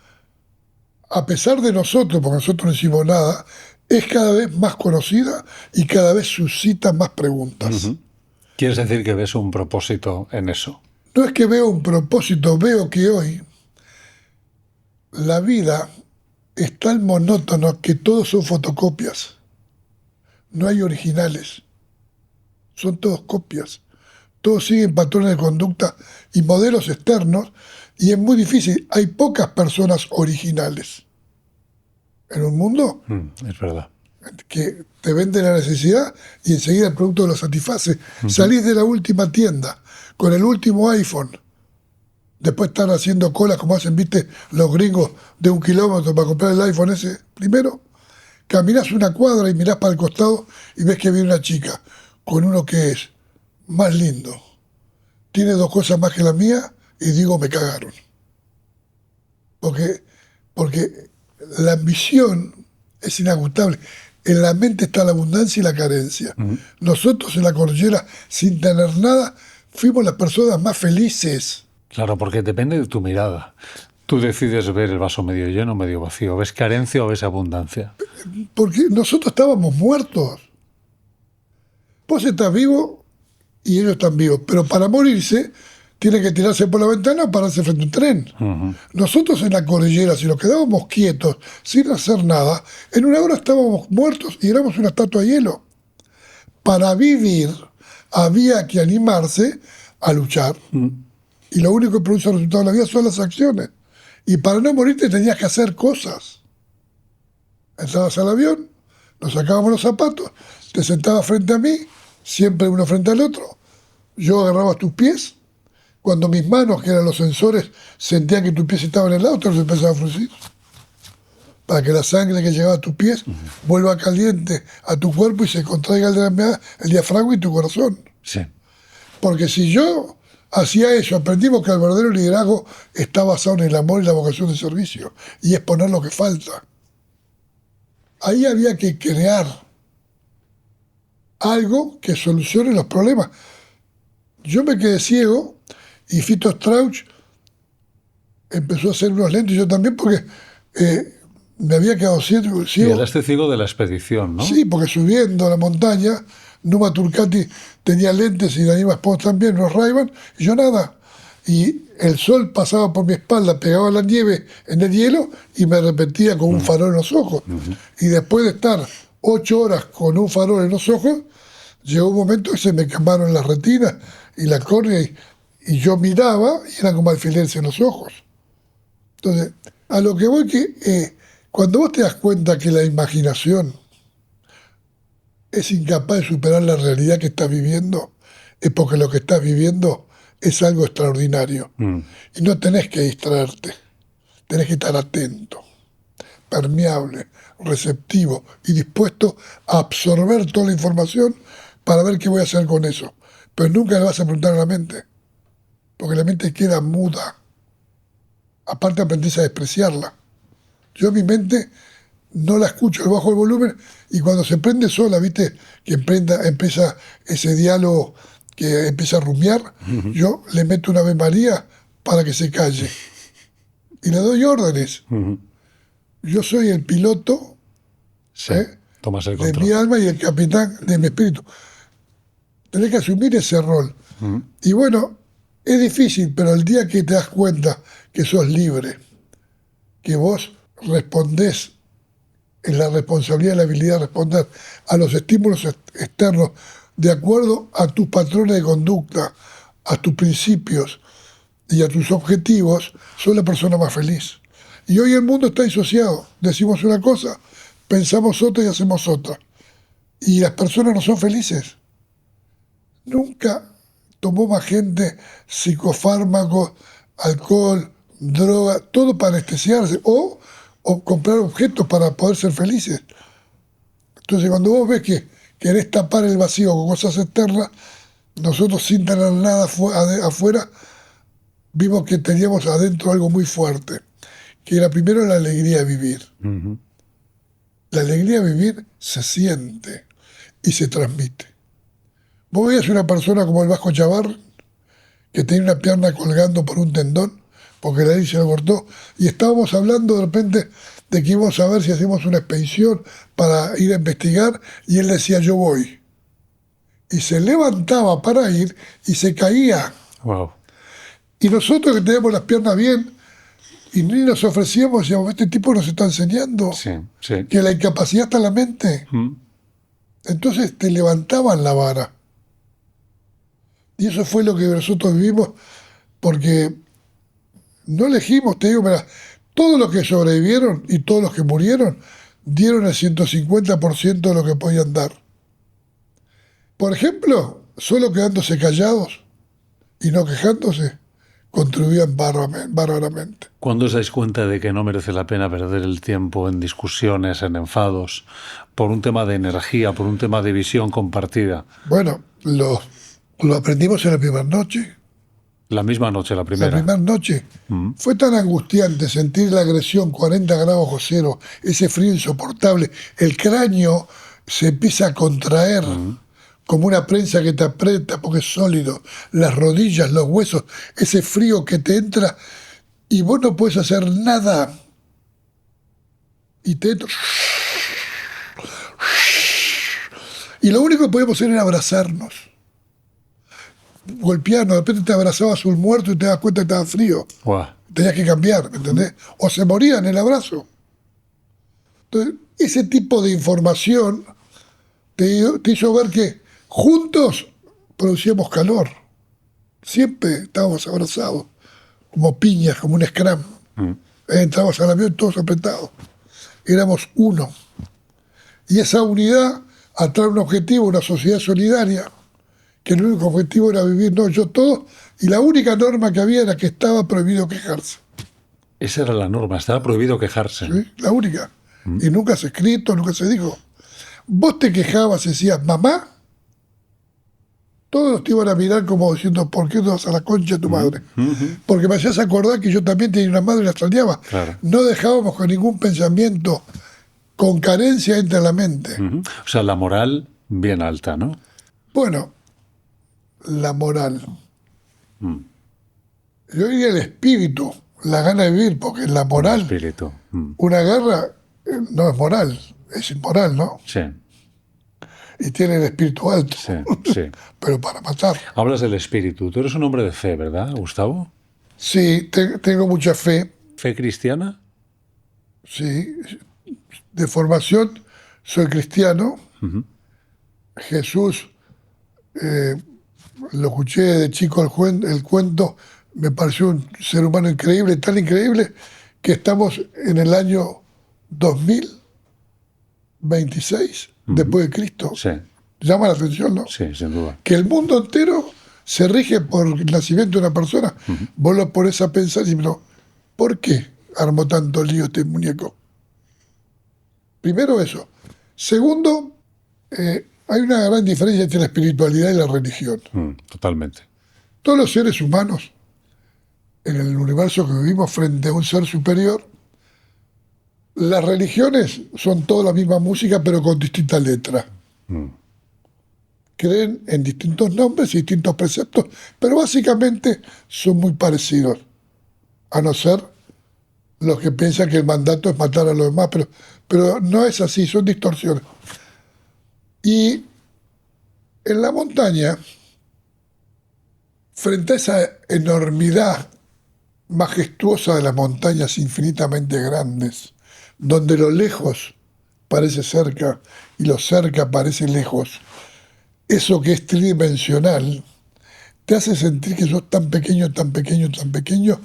a pesar de nosotros, porque nosotros no hicimos nada, es cada vez más conocida y cada vez suscita más preguntas. ¿Quieres decir que ves un propósito en eso? No es que veo un propósito, veo que hoy la vida es tan monótona que todos son fotocopias. No hay originales. Son todos copias. Todos siguen patrones de conducta y modelos externos y es muy difícil. Hay pocas personas originales en un mundo es verdad. Que te vende la necesidad y enseguida el producto lo satisface. Salís de la última tienda con el último iPhone. Después están haciendo colas como hacen, viste, los gringos de 1 kilómetro para comprar el iPhone ese primero. Caminás una cuadra y mirás para el costado y ves que viene una chica con uno que es más lindo. Tiene 2 cosas más que la mía y digo, me cagaron. Porque la ambición es inagotable. En la mente está la abundancia y la carencia. Nosotros en la cordillera, sin tener nada, fuimos las personas más felices. Claro, porque depende de tu mirada. Tú decides ver el vaso medio lleno o medio vacío. ¿Ves carencia o ves abundancia? Porque nosotros estábamos muertos. Vos estás vivo y ellos están vivos. Pero para morirse, tienen que tirarse por la ventana o pararse frente a un tren. Nosotros en la cordillera, si nos quedábamos quietos, sin hacer nada, en una hora estábamos muertos y éramos una estatua de hielo. Para vivir había que animarse a luchar. Y lo único que produce el resultado de la vida son las acciones. Y para no morirte tenías que hacer cosas. Entrabas al avión, nos sacábamos los zapatos, te sentabas frente a mí, siempre uno frente al otro. Yo agarraba tus pies. Cuando mis manos, que eran los sensores, sentían que tus pies estaban en el auto, los empezaba a fruncir. Para que la sangre que llegaba a tus pies vuelva caliente a tu cuerpo y se contraiga el diafragma y tu corazón. Sí. Porque si yo hacía eso, aprendimos que el verdadero liderazgo está basado en el amor y la vocación de servicio. Y es poner lo que falta. Ahí había que crear algo que solucione los problemas. Yo me quedé ciego y Fito Strauch empezó a hacer unos lentes, y yo también, porque me había quedado ciego. Y eras testigo de la expedición, ¿no? Sí, porque subiendo a la montaña, Numa Turcati tenía lentes y Daniel Sport también, los Ray-Ban, y yo nada. Y el sol pasaba por mi espalda, pegaba la nieve en el hielo y me repetía con un farol en los ojos. Y después de estar 8 horas con un farol en los ojos, llegó un momento que se me quemaron las retinas y la córnea y yo miraba y eran como alfileres en los ojos. Entonces, a lo que voy que cuando vos te das cuenta que la imaginación es incapaz de superar la realidad que estás viviendo, es porque lo que estás viviendo es algo extraordinario. Y no tenés que distraerte, tenés que estar atento, permeable, receptivo y dispuesto a absorber toda la información para ver qué voy a hacer con eso. Pero nunca le vas a preguntar a la mente, porque la mente queda muda. Aparte aprendés a despreciarla. Yo a mi mente no la escucho, le bajo el volumen y cuando se prende sola, viste, que empieza ese diálogo que empieza a rumiar, yo le meto una Ave María para que se calle. Y le doy órdenes. Yo soy el piloto Tomas el de control. mi alma y el capitán de mi espíritu. Tenés que asumir ese rol. Y bueno, es difícil, pero el día que te das cuenta que sos libre, que vos respondés en la responsabilidad y la habilidad de responder a los estímulos externos de acuerdo a tus patrones de conducta, a tus principios y a tus objetivos, sos la persona más feliz. Y hoy el mundo está disociado. Decimos una cosa, pensamos otra y hacemos otra. Y las personas no son felices. Nunca tomó más gente psicofármacos, alcohol, droga, todo para anestesiarse o comprar objetos para poder ser felices. Entonces cuando vos ves que querés tapar el vacío con cosas externas, nosotros sin tener nada afuera, vimos que teníamos adentro algo muy fuerte, que era primero la alegría de vivir. La alegría de vivir se siente y se transmite. Vos veías una persona como el Vasco Chavar, que tenía una pierna colgando por un tendón, porque la ley se lo cortó, y estábamos hablando de repente de que íbamos a ver si hacemos una expedición para ir a investigar, y él decía, yo voy. Y se levantaba para ir y se caía. Wow. Y nosotros que teníamos las piernas bien, y ni nos ofrecíamos, decíamos, este tipo nos está enseñando que la incapacidad está en la mente. Entonces te levantaban la vara. Y eso fue lo que nosotros vivimos, porque no elegimos, te digo, mira, todos los que sobrevivieron y todos los que murieron dieron el 150% de lo que podían dar. Por ejemplo, solo quedándose callados y no quejándose, contribuían bárbaramente. ¿Cuándo os dais cuenta de que no merece la pena perder el tiempo en discusiones, en enfados, por un tema de energía, por un tema de visión compartida? Bueno, lo aprendimos en la primera noche. La misma noche, la La primera. primera noche. Fue tan angustiante sentir la agresión, 40 grados bajo cero, ese frío insoportable. El cráneo se empieza a contraer como una prensa que te aprieta porque es sólido. Las rodillas, los huesos, ese frío que te entra y vos no puedes hacer nada. Y te entra. Y lo único que podíamos hacer era abrazarnos. Golpearnos, de repente te abrazabas un muerto y te das cuenta que estaba frío. Guau. Tenías que cambiar, ¿me entendés? O se moría en el abrazo. Entonces, ese tipo de información te hizo ver que juntos producíamos calor. Siempre estábamos abrazados, como piñas, como un scrum. Entramos al avión todos apretados. Éramos uno. Y esa unidad atrae un objetivo, una sociedad solidaria, que el único objetivo era vivir, no, yo todo, y la única norma que había era que estaba prohibido quejarse. Esa era la norma, estaba prohibido quejarse. ¿Sí? La única. Y nunca se escrito, nunca se dijo. Vos te quejabas y decías, mamá, todos te iban a mirar como diciendo, ¿por qué no vas a la concha de tu madre? Porque me hacías acordar que yo también tenía una madre y la extrañaba. Claro. No dejábamos con ningún pensamiento con carencia entre la mente. O sea, la moral bien alta, ¿no? Bueno, la moral. Yo diría el espíritu, la gana de vivir, porque la moral, Espíritu. una guerra no es moral, es inmoral, ¿no? Sí, Y tiene el espíritu alto, sí, sí. pero para matar. Hablas del espíritu. Tú eres un hombre de fe, ¿verdad, Gustavo? Sí, tengo mucha fe, ¿Fe cristiana? sí. De formación soy cristiano. Jesús, lo escuché de chico el cuento, me pareció un ser humano increíble, tan increíble que estamos en el año 2026 después de Cristo. Sí, Llama la atención, ¿no? sí, sin duda. Que el mundo entero se rige por el nacimiento de una persona. Vos lo pones a pensar y no, ¿por qué armó tanto lío este muñeco? Primero eso. Segundo, hay una gran diferencia entre la espiritualidad y la religión. Totalmente. Todos los seres humanos en el universo que vivimos frente a un ser superior, las religiones son toda la misma música pero con distintas letras. Creen en distintos nombres y distintos preceptos, pero básicamente son muy parecidos, a no ser los que piensan que el mandato es matar a los demás, pero no es así, son distorsiones. Y en la montaña, frente a esa enormidad majestuosa de las montañas infinitamente grandes, donde lo lejos parece cerca y lo cerca parece lejos, eso que es tridimensional, te hace sentir que sos tan pequeño, tan pequeño, tan pequeño,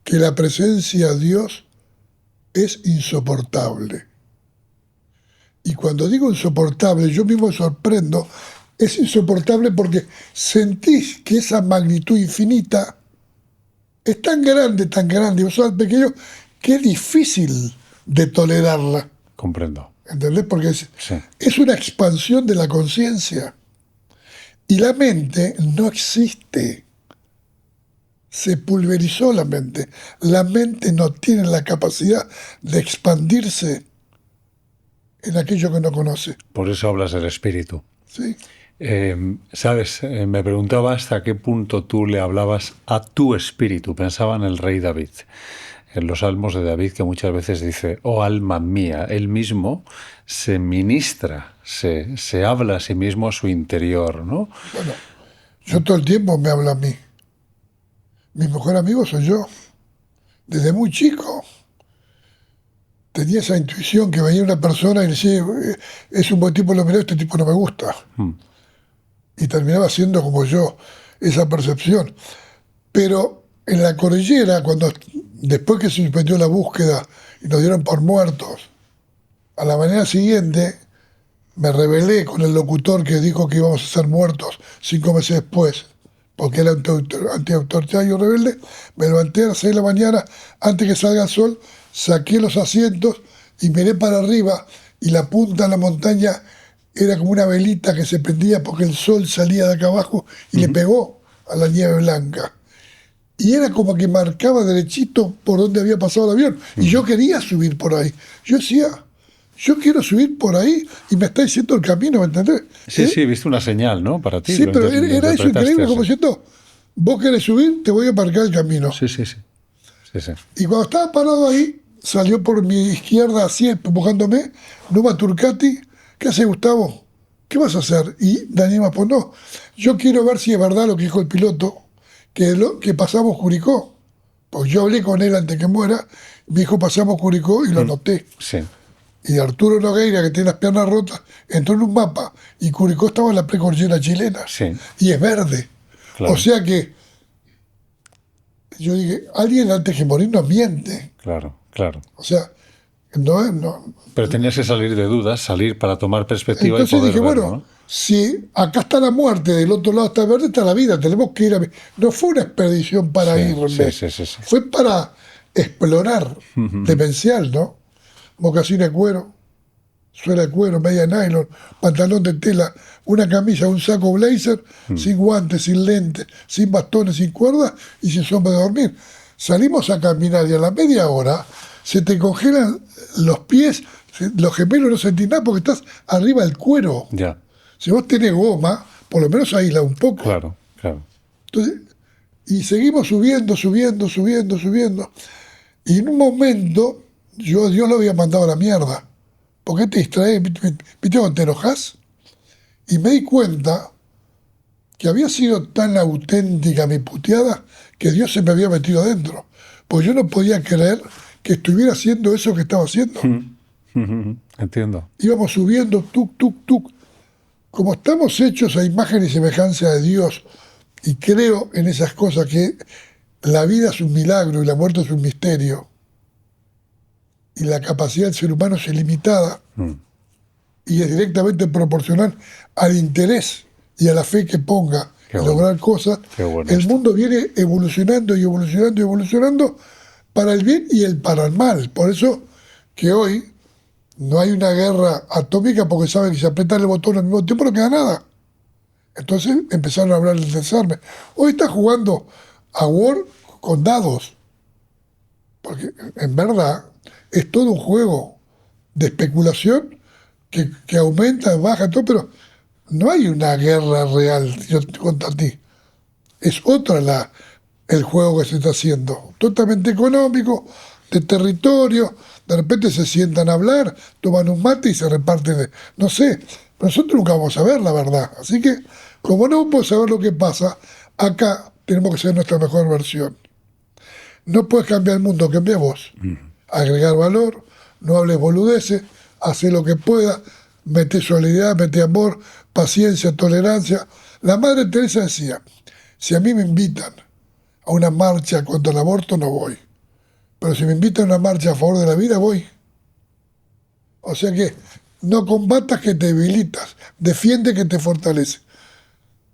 que la presencia de Dios es insoportable. Y cuando digo insoportable, yo mismo me sorprendo, es insoportable porque sentís que esa magnitud infinita es tan grande, y vos sos tan pequeño, que es difícil de tolerarla. Comprendo. ¿Entendés? Porque Sí. es una expansión de la conciencia. Y la mente no existe. Se pulverizó la mente. La mente no tiene la capacidad de expandirse en aquello que no conoce. Por eso hablas del espíritu. ¿Sí? Sabes, me preguntaba hasta qué punto tú le hablabas a tu espíritu. Pensaba en el rey David, en los salmos de David, que muchas veces dice, oh alma mía, él mismo se ministra, se habla a sí mismo a su interior, ¿no? Bueno, yo todo el tiempo me hablo a mí. Mi mejor amigo soy yo. Desde muy chico tenía esa intuición que veía una persona y decía, es un buen tipo, lo miré, este tipo no me gusta. Y terminaba siendo como yo, esa percepción. Pero en la cordillera, después que se suspendió la búsqueda y nos dieron por muertos, a la mañana siguiente me rebelé con el locutor que dijo que íbamos a ser muertos 5 meses después, porque era antiautoritario rebelde. Me levanté a las 6 de la mañana, antes que salga el sol, saqué los asientos y miré para arriba, y la punta de la montaña era como una velita que se prendía porque el sol salía de acá abajo y le pegó a la nieve blanca. y era como que marcaba derechito por donde había pasado el avión. Y yo quería subir por ahí. Yo decía, yo quiero subir por ahí y me está diciendo el camino, ¿me entendés? Sí, sí, viste una señal, ¿no? Para ti. Sí, pero era eso increíble, como así. diciendo, vos querés subir, te voy a marcar el camino. Sí, sí, sí. Sí, sí. Y cuando estaba parado ahí, salió por mi izquierda así, empujándome, Numa Turcati. ¿Qué hace, Gustavo? ¿Qué vas a hacer? Y Daniel me pues no, yo quiero ver si es verdad lo que dijo el piloto, que pasamos Curicó. Pues yo hablé con él antes que muera, me dijo pasamos Curicó y lo noté. Sí. Y Arturo Nogueira, que tiene las piernas rotas, entró en un mapa y Curicó estaba en la precordillera chilena. Sí. Y es verde. Claro. O sea que yo dije, alguien antes que morir no miente. Claro, claro. O sea, no. Pero tenías que salir de dudas, salir para tomar perspectiva. Entonces y poder dije, verlo, bueno, ¿no? si acá está la muerte, del otro lado está el verde, está la vida, tenemos que ir a... No fue una expedición para Sí, irme, sí. fue para explorar, demencial, ¿no? Mocasín de cuero, suela de cuero, media nylon, pantalón de tela, una camisa, un saco blazer, sin guantes, sin lentes, sin bastones, sin cuerdas y sin sombra de dormir. Salimos a caminar y a la media hora se te congelan los pies, los gemelos no sentís nada porque estás arriba del cuero. Ya. Si vos tenés goma, por lo menos aísla un poco. Claro, claro. Entonces, y seguimos subiendo. Y en un momento, yo a Dios lo había mandado a la mierda. ¿Por qué te distraes? ¿Viste cuando te enojas? Y me di cuenta que había sido tan auténtica mi puteada que Dios se me había metido adentro. Pues yo no podía creer que estuviera haciendo eso que estaba haciendo. Entiendo. Íbamos subiendo, tuk. Como estamos hechos a imagen y semejanza de Dios, y creo en esas cosas, que la vida es un milagro y la muerte es un misterio, y la capacidad del ser humano es ilimitada, y es directamente proporcional al interés y a la fe que ponga en lograr cosas, el mundo viene evolucionando para el bien y para el mal. Por eso que hoy no hay una guerra atómica, porque saben que si apretan el botón al mismo tiempo no queda nada. Entonces empezaron a hablar del desarme. Hoy está jugando a War con dados, porque en verdad es todo un juego de especulación que aumenta, baja, todo, pero no hay una guerra real, yo contra ti. Es otra el juego que se está haciendo, totalmente económico, de territorio. De repente se sientan a hablar, toman un mate y se reparten. No sé, nosotros nunca vamos a ver la verdad. Así que, como no vamos a saber lo que pasa, acá tenemos que ser nuestra mejor versión. No puedes cambiar el mundo, cambia vos. Agregar valor, no hables boludeces, hacer lo que puedas, mete solidaridad, mete amor, paciencia, tolerancia. La Madre Teresa decía, si a mí me invitan a una marcha contra el aborto, no voy. Pero si me invitan a una marcha a favor de la vida, voy. O sea que no combatas que te debilitas, defiende que te fortalece.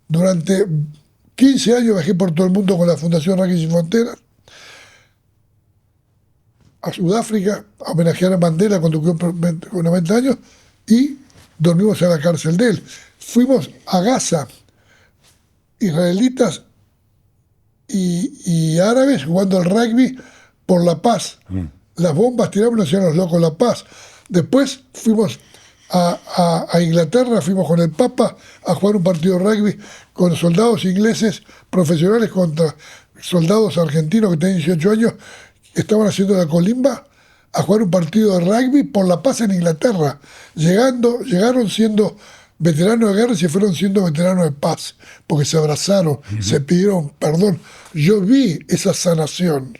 Durante 15 años viajé por todo el mundo con la Fundación Rugby Sin Fronteras, a Sudáfrica, a homenajear a Mandela cuando cumplió 90 años, y dormimos en la cárcel de él. Fuimos a Gaza, israelitas y árabes jugando al rugby por la paz. Las bombas tiraban, nos hacían los locos la paz. Después fuimos a Inglaterra, fuimos con el Papa a jugar un partido de rugby con soldados ingleses profesionales contra soldados argentinos que tenían 18 años, que estaban haciendo la colimba, a jugar un partido de rugby por la paz en Inglaterra. Llegaron siendo veteranos de guerra y se fueron siendo veteranos de paz, porque se abrazaron, se pidieron perdón. Yo vi esa sanación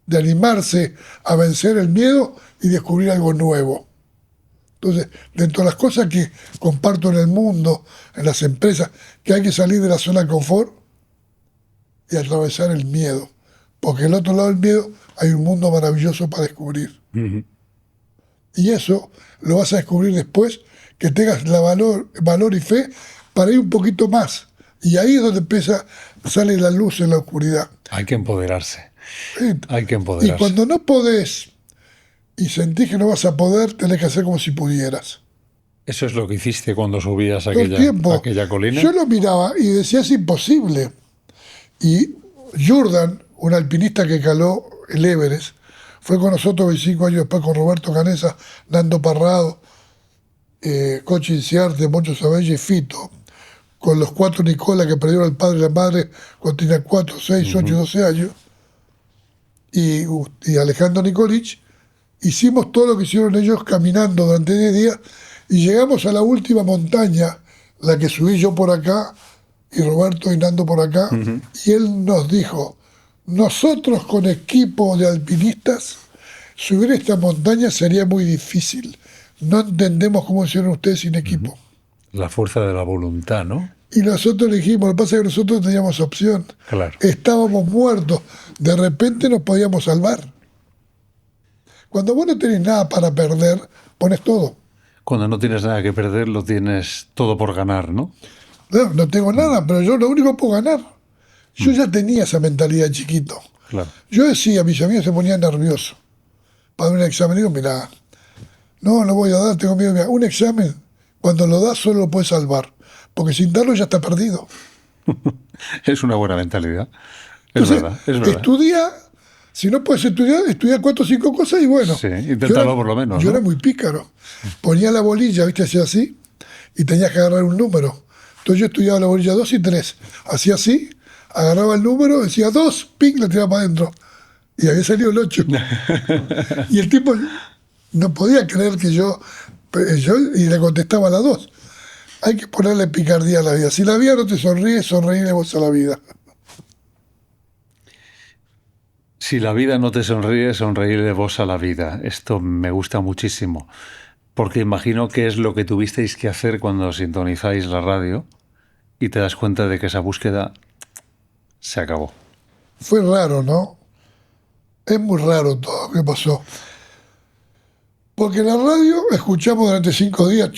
de animarse a vencer el miedo y descubrir algo nuevo. Entonces, dentro de las cosas que comparto en el mundo, en las empresas, que hay que salir de la zona de confort y atravesar el miedo. Porque al otro lado del miedo hay un mundo maravilloso para descubrir. Y eso lo vas a descubrir después que tengas valor y fe para ir un poquito más. Y ahí es donde sale la luz en la oscuridad. Hay que empoderarse. Sí. Hay que empoderarse. Y cuando no podés y sentís que no vas a poder, tenés que hacer como si pudieras. ¿Eso es lo que hiciste cuando subías Todo el tiempo. aquella colina? Yo lo miraba y decía, es imposible. Y Jordan, un alpinista que caló el Everest. Fue con nosotros 25 años después con Roberto Canessa, Nando Parrado, Cochi Inciarte, Moncho Sabella y Fito, con los 4 Nicola que perdieron al padre y la madre cuando tenían 4, 6, 8 y 12 años, y Alejandro Nikolic. Hicimos todo lo que hicieron ellos caminando durante 10 días y llegamos a la última montaña, la que subí yo por acá y Roberto y Nando por acá, y él nos dijo, nosotros con equipo de alpinistas, subir esta montaña sería muy difícil. No entendemos cómo hicieron ustedes sin equipo. La fuerza de la voluntad, ¿no? Y nosotros le dijimos, lo que pasa es que nosotros teníamos opción. Claro. Estábamos muertos. De repente nos podíamos salvar. Cuando vos no tenés nada para perder, pones todo. Cuando no tienes nada que perder, lo tienes todo por ganar, ¿no? No tengo nada, pero yo lo único que puedo ganar. Yo ya tenía esa mentalidad chiquito. Claro. Yo decía, mis amigos se ponían nerviosos para un examen. Digo, mirá, no voy a dar, tengo miedo. Mirá, un examen, cuando lo das, solo lo puedes salvar. Porque sin darlo ya está perdido. Es una buena mentalidad. Entonces, es verdad. Estudia, si no puedes estudia 4 o 5 cosas y bueno. Sí, inténtalo por lo menos. Yo ¿no? era muy pícaro. Ponía la bolilla, viste, hacía así, y tenías que agarrar un número. Entonces yo estudiaba la bolilla 2 y 3. Hacía así, agarraba el número, decía 2, ping, la tiraba para adentro. Y había salido el 8. Y el tipo no podía creer que yo y le contestaba a la 2. Hay que ponerle picardía a la vida. Si la vida no te sonríe, sonreíle vos a la vida. Si la vida no te sonríe, sonreírle vos a la vida. Esto me gusta muchísimo, porque imagino que es lo que tuvisteis que hacer cuando sintonizáis la radio y te das cuenta de que esa búsqueda se acabó. Fue raro, ¿no? Es muy raro todo lo que pasó. Porque en la radio escuchamos durante 5 días...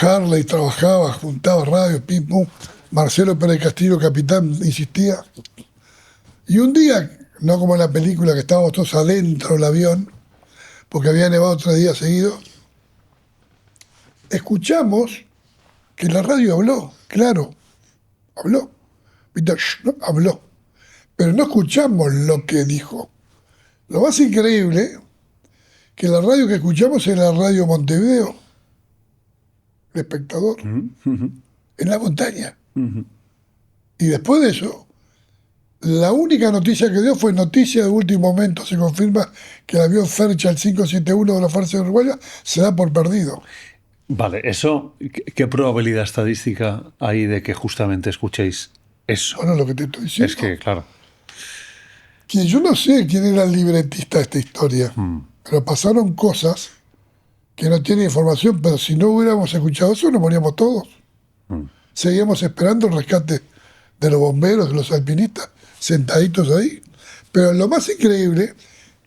Harley trabajaba, juntaba radio, pim, pum. Marcelo Pérez Castillo, capitán, insistía. Y un día, no como en la película que estábamos todos adentro del avión, porque había nevado 3 días seguidos, escuchamos que la radio habló, claro, habló. Habló. Pero no escuchamos lo que dijo. Lo más increíble, que la radio que escuchamos era la radio Montevideo, El Espectador, en la montaña. Y después de eso, la única noticia que dio fue noticia de último momento. Se confirma que el avión Fairchild 571 de la Fuerza Uruguaya se da por perdido. Vale, eso, ¿qué probabilidad estadística hay de que justamente escuchéis eso? Bueno, lo que te estoy diciendo. Es que, claro. Que yo no sé quién era el libretista de esta historia, pero pasaron cosas que no tienen información, pero si no hubiéramos escuchado eso, nos moríamos todos. Seguíamos esperando el rescate de los bomberos, de los alpinistas, sentaditos ahí. Pero lo más increíble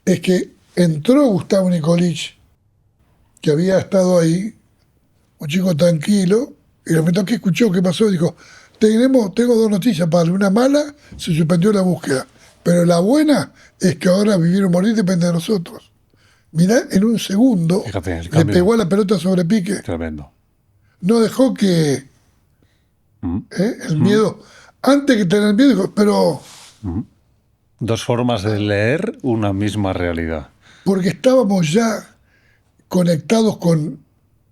es que entró Gustavo Nikolic, que había estado ahí, un chico tranquilo, y le preguntó qué escuchó, qué pasó, y dijo, tengo 2 noticias para darle. Una mala, se suspendió la búsqueda, pero la buena es que ahora vivir o morir depende de nosotros. Mirá, en un segundo, Fíjate, le pegó a la pelota sobre pique. Tremendo. No dejó que el miedo, antes que tener miedo, dijo, pero... 2 formas de leer una misma realidad. Porque estábamos ya conectados con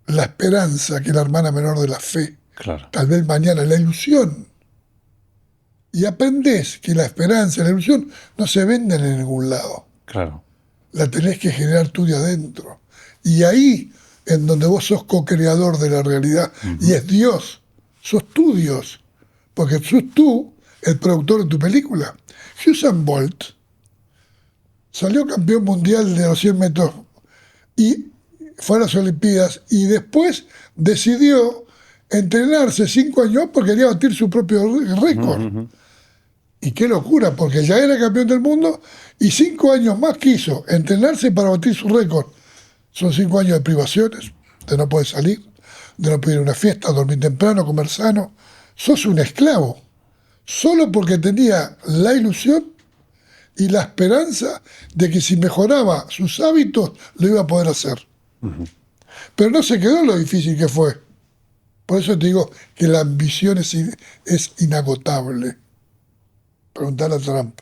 la esperanza, que es la hermana menor de la fe. Claro. Tal vez mañana, la ilusión. Y aprendés que la esperanza y la ilusión no se venden en ningún lado. Claro. La tenés que generar tú de adentro. Y ahí, en donde vos sos co-creador de la realidad, y es Dios, sos tú Dios, porque sos tú el productor de tu película. Usain Bolt salió campeón mundial de los 100 metros y fue a las Olimpiadas y después decidió entrenarse 5 años porque quería batir su propio récord. Y qué locura, porque ya era campeón del mundo y 5 años más quiso entrenarse para batir su récord. Son 5 años de privaciones, de no poder salir, de no poder ir a una fiesta, dormir temprano, comer sano. Sos un esclavo, solo porque tenía la ilusión y la esperanza de que si mejoraba sus hábitos, lo iba a poder hacer. Pero no se quedó en lo difícil que fue. Por eso te digo que la ambición es inagotable. Preguntarle a Trump,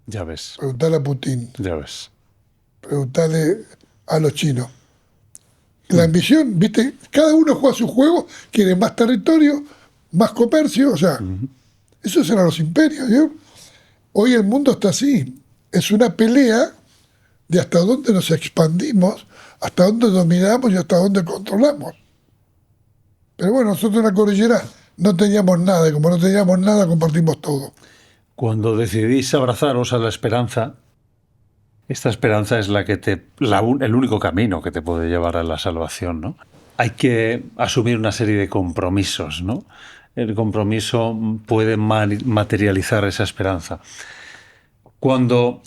Ya ves, preguntarle a Putin, ya ves. preguntarle a los chinos. La ambición, viste, cada uno juega su juego, quiere más territorio, más comercio, o sea, esos eran los imperios. ¿Sí? Hoy el mundo está así, es una pelea de hasta dónde nos expandimos, hasta dónde dominamos y hasta dónde controlamos. Pero bueno, nosotros en la cordillera no teníamos nada, y como no teníamos nada, compartimos todo. Cuando decidís abrazaros a la esperanza, esta esperanza es la que el único camino que te puede llevar a la salvación, ¿no? Hay que asumir una serie de compromisos, ¿no? El compromiso puede materializar esa esperanza. Cuando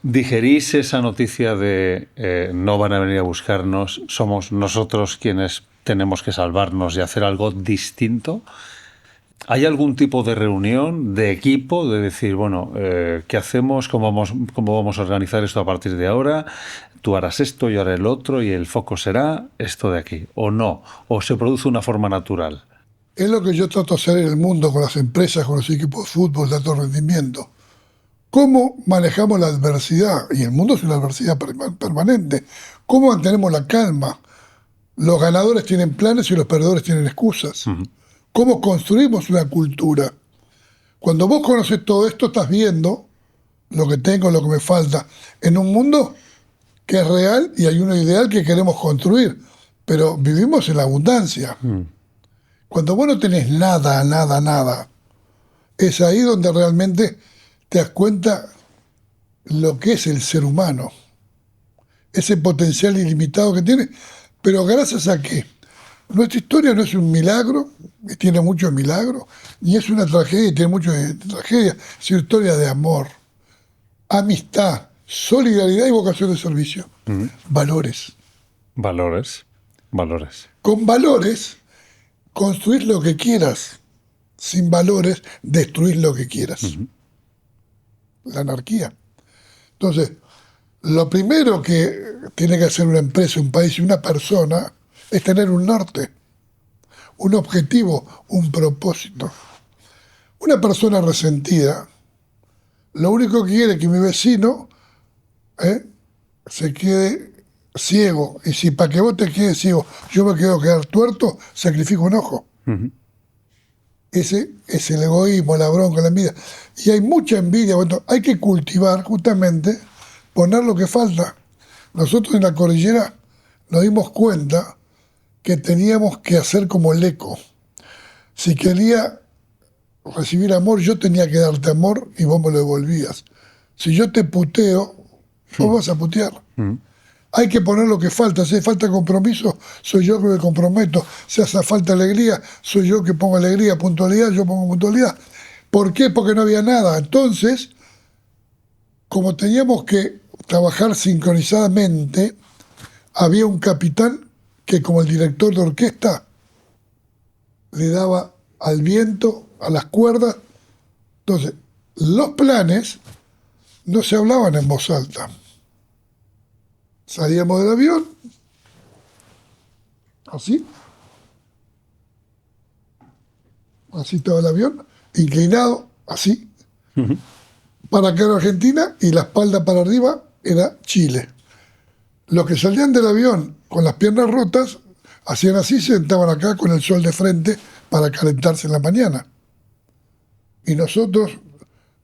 digerís esa noticia de no van a venir a buscarnos, somos nosotros quienes tenemos que salvarnos y hacer algo distinto, ¿hay algún tipo de reunión, de equipo, de decir, bueno, ¿qué hacemos? ¿Cómo vamos a organizar esto a partir de ahora? Tú harás esto, yo haré el otro, y el foco será esto de aquí. ¿O no? ¿O se produce una forma natural? Es lo que yo trato de hacer en el mundo con las empresas, con los equipos de fútbol de alto rendimiento. ¿Cómo manejamos la adversidad? Y el mundo es una adversidad permanente. ¿Cómo mantenemos la calma? Los ganadores tienen planes y los perdedores tienen excusas. ¿Cómo construimos una cultura? Cuando vos conoces todo esto, estás viendo lo que tengo, lo que me falta, en un mundo que es real y hay uno ideal que queremos construir, pero vivimos en la abundancia. Cuando vos no tenés nada, nada, nada, es ahí donde realmente te das cuenta lo que es el ser humano, ese potencial ilimitado que tiene, pero gracias a que nuestra historia no es un milagro, tiene mucho milagro, ni es una tragedia, tiene mucho de tragedia, es una historia de amor, amistad, solidaridad y vocación de servicio. Valores. Valores. Valores. Con valores, construir lo que quieras. Sin valores, destruir lo que quieras. La anarquía. Entonces, lo primero que tiene que hacer una empresa, un país y una persona es tener un norte, un objetivo, un propósito. Una persona resentida, lo único que quiere es que mi vecino se quede ciego. Y si para que vos te quedes ciego yo me quiero quedar tuerto, sacrifico un ojo. Ese es el egoísmo, la bronca, la envidia. Y hay mucha envidia. Bueno, hay que cultivar justamente, poner lo que falta. Nosotros en la cordillera nos dimos cuenta que teníamos que hacer como el eco. Si quería recibir amor, yo tenía que darte amor y vos me lo devolvías. Si yo te puteo, vos vas a putear. Hay que poner lo que falta. Si hace falta compromiso, soy yo que me comprometo. Si hace falta alegría, soy yo que pongo alegría. Puntualidad, yo pongo puntualidad. ¿Por qué? Porque no había nada. Entonces, como teníamos que trabajar sincronizadamente, había un capitán que, como el director de orquesta, le daba al viento, a las cuerdas. Entonces, los planes no se hablaban en voz alta. Salíamos del avión, así estaba el avión, inclinado, así, para acá era Argentina y la espalda para arriba era Chile. Los que salían del avión con las piernas rotas, hacían así, se sentaban acá con el sol de frente para calentarse en la mañana. Y nosotros,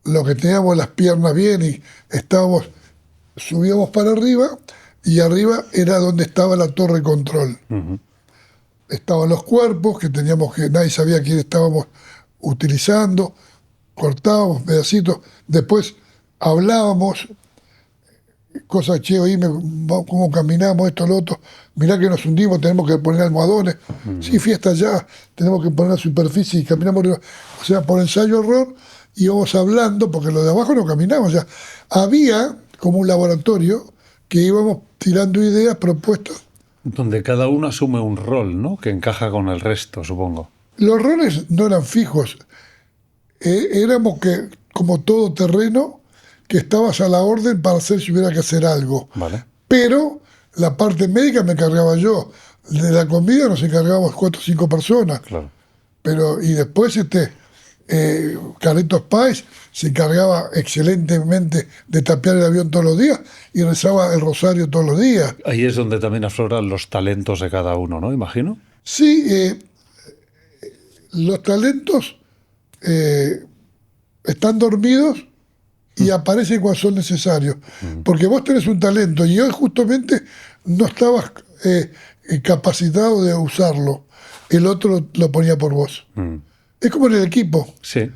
los que teníamos las piernas bien y subíamos para arriba, y arriba era donde estaba la torre de control. Estaban los cuerpos, que nadie sabía quién estábamos utilizando, cortábamos pedacitos, después hablábamos, cosas, che, oíme, cómo caminamos, esto, lo otro, mirá que nos hundimos, tenemos que poner almohadones, sí, fiesta ya, tenemos que poner la superficie y caminamos, o sea, por ensayo-error, íbamos hablando, porque los de abajo no caminaban, o sea, había como un laboratorio que íbamos tirando ideas, propuestas. Donde cada uno asume un rol, ¿no? Que encaja con el resto, supongo. Los roles no eran fijos. Éramos como todo terreno, que estabas a la orden para hacer si hubiera que hacer algo. Vale. Pero la parte médica me encargaba yo. de la comida nos encargábamos 4 o 5 personas. Claro. Y después Carlitos Páez se encargaba excelentemente de tapear el avión todos los días y rezaba el rosario todos los días. Ahí es donde también afloran los talentos de cada uno, ¿no? Imagino. Sí, los talentos están dormidos y aparecen cuando son necesarios. Porque vos tenés un talento y hoy justamente no estabas capacitado de usarlo. El otro lo ponía por vos. Es como en el equipo. Sí.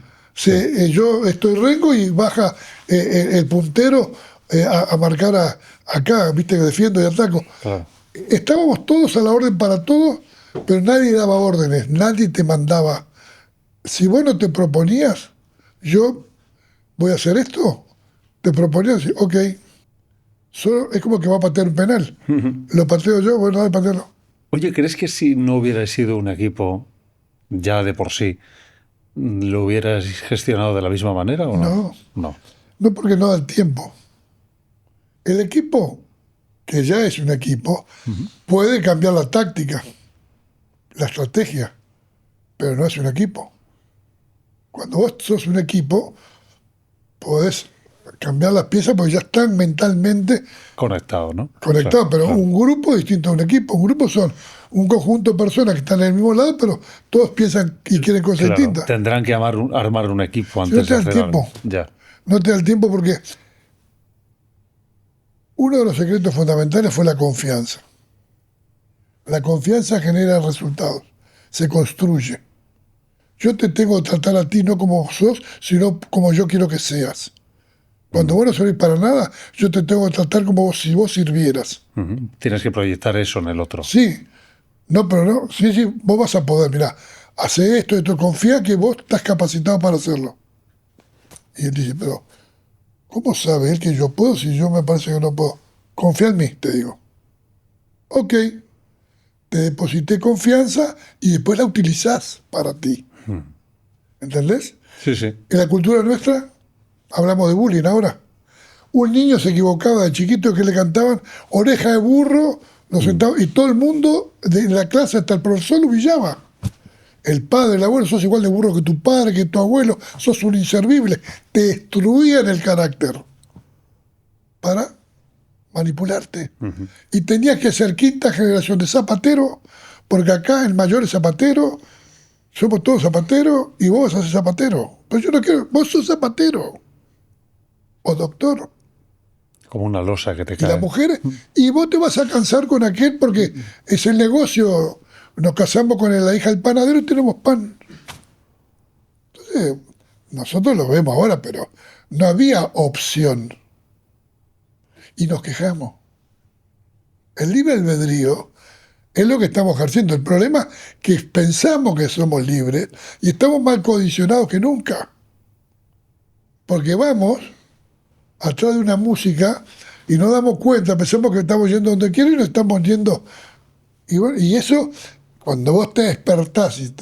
Yo estoy rengo y baja el puntero a marcar acá, viste que defiendo y ataco. Claro. Estábamos todos a la orden para todos, pero nadie daba órdenes, nadie te mandaba. Si vos no te proponías, yo voy a hacer esto, te proponías, ok. Solo es como que va a patear un penal. Lo pateo yo, bueno, dale, patearlo. Oye, ¿crees que si no hubiera sido un equipo ya de por sí, lo hubieras gestionado de la misma manera o no? No. No, porque no da el tiempo. El equipo, que ya es un equipo, puede cambiar la táctica, la estrategia, pero no es un equipo. Cuando vos sos un equipo, podés cambiar las piezas porque ya están mentalmente conectados, ¿no? Conectados, Claro, pero claro. un grupo es distinto a un equipo. Un grupo son un conjunto de personas que están en el mismo lado, pero todos piensan y quieren cosas Claro, distintas. tendrán que armar un equipo Si no antes te de da el hacer tiempo. algo. Ya. No te da el tiempo porque uno de los secretos fundamentales fue la confianza. La confianza genera resultados, se construye. Yo te tengo que tratar a ti no como sos, sino como yo quiero que seas. Cuando vos no servís para nada, yo te tengo que tratar como si vos sirvieras. Tienes que proyectar eso en el otro. Sí, no, pero no, sí, vos vas a poder, mirá, hace esto, confía que vos estás capacitado para hacerlo. Y él dice, pero, ¿cómo sabe él que yo puedo si yo me parece que no puedo? Confía en mí, te digo. Ok, te deposité confianza y después la utilizás para ti. ¿Entendés? Sí, sí. En la cultura nuestra, hablamos de bullying ahora. Un niño se equivocaba de chiquito que le cantaban oreja de burro, lo sentaba, y todo el mundo de la clase, hasta el profesor, lo humillaba. El padre, el abuelo, sos igual de burro que tu padre, que tu abuelo, sos un inservible. Te destruían el carácter para manipularte. Y tenías que ser quinta generación de zapatero, porque acá el mayor es zapatero, somos todos zapateros y vos vas a ser zapatero. Pero yo no quiero, vos sos zapatero o doctor. Como una losa que te Y cae. las mujeres, y vos te vas a cansar con aquel porque es el negocio. Nos casamos con la hija del panadero y tenemos pan. Entonces, nosotros lo vemos ahora, pero no había opción. Y nos quejamos. El libre albedrío es lo que estamos ejerciendo. El problema es que pensamos que somos libres y estamos más condicionados que nunca. Porque vamos atrás de una música y nos damos cuenta, pensamos que estamos yendo donde quiero y no estamos yendo. Y, bueno, y eso, cuando vos te despertás y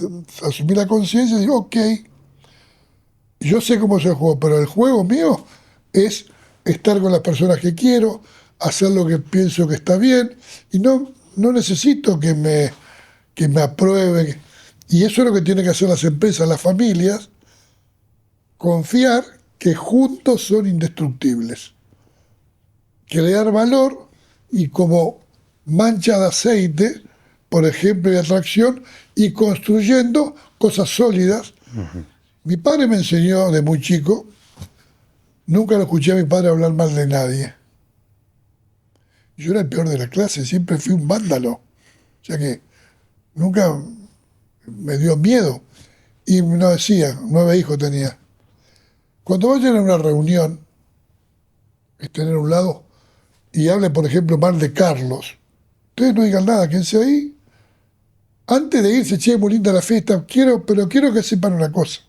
asumís la conciencia, digo, ok, yo sé cómo es el juego, pero el juego mío es estar con las personas que quiero, hacer lo que pienso que está bien, y no necesito que me aprueben. Y eso es lo que tienen que hacer las empresas, las familias, confiar que juntos son indestructibles. Crear valor y como mancha de aceite, por ejemplo, de atracción, y construyendo cosas sólidas. Mi padre me enseñó de muy chico, nunca lo escuché a mi padre hablar mal de nadie. Yo era el peor de la clase, siempre fui un vándalo. O sea que nunca me dio miedo. Y nos decía, 9 hijos tenía. Cuando vayan a una reunión, estén en un lado, y hable, por ejemplo, mal de Carlos, ustedes no digan nada, quédense ahí. Antes de irse, che, muy linda la fiesta, pero quiero que sepan una cosa.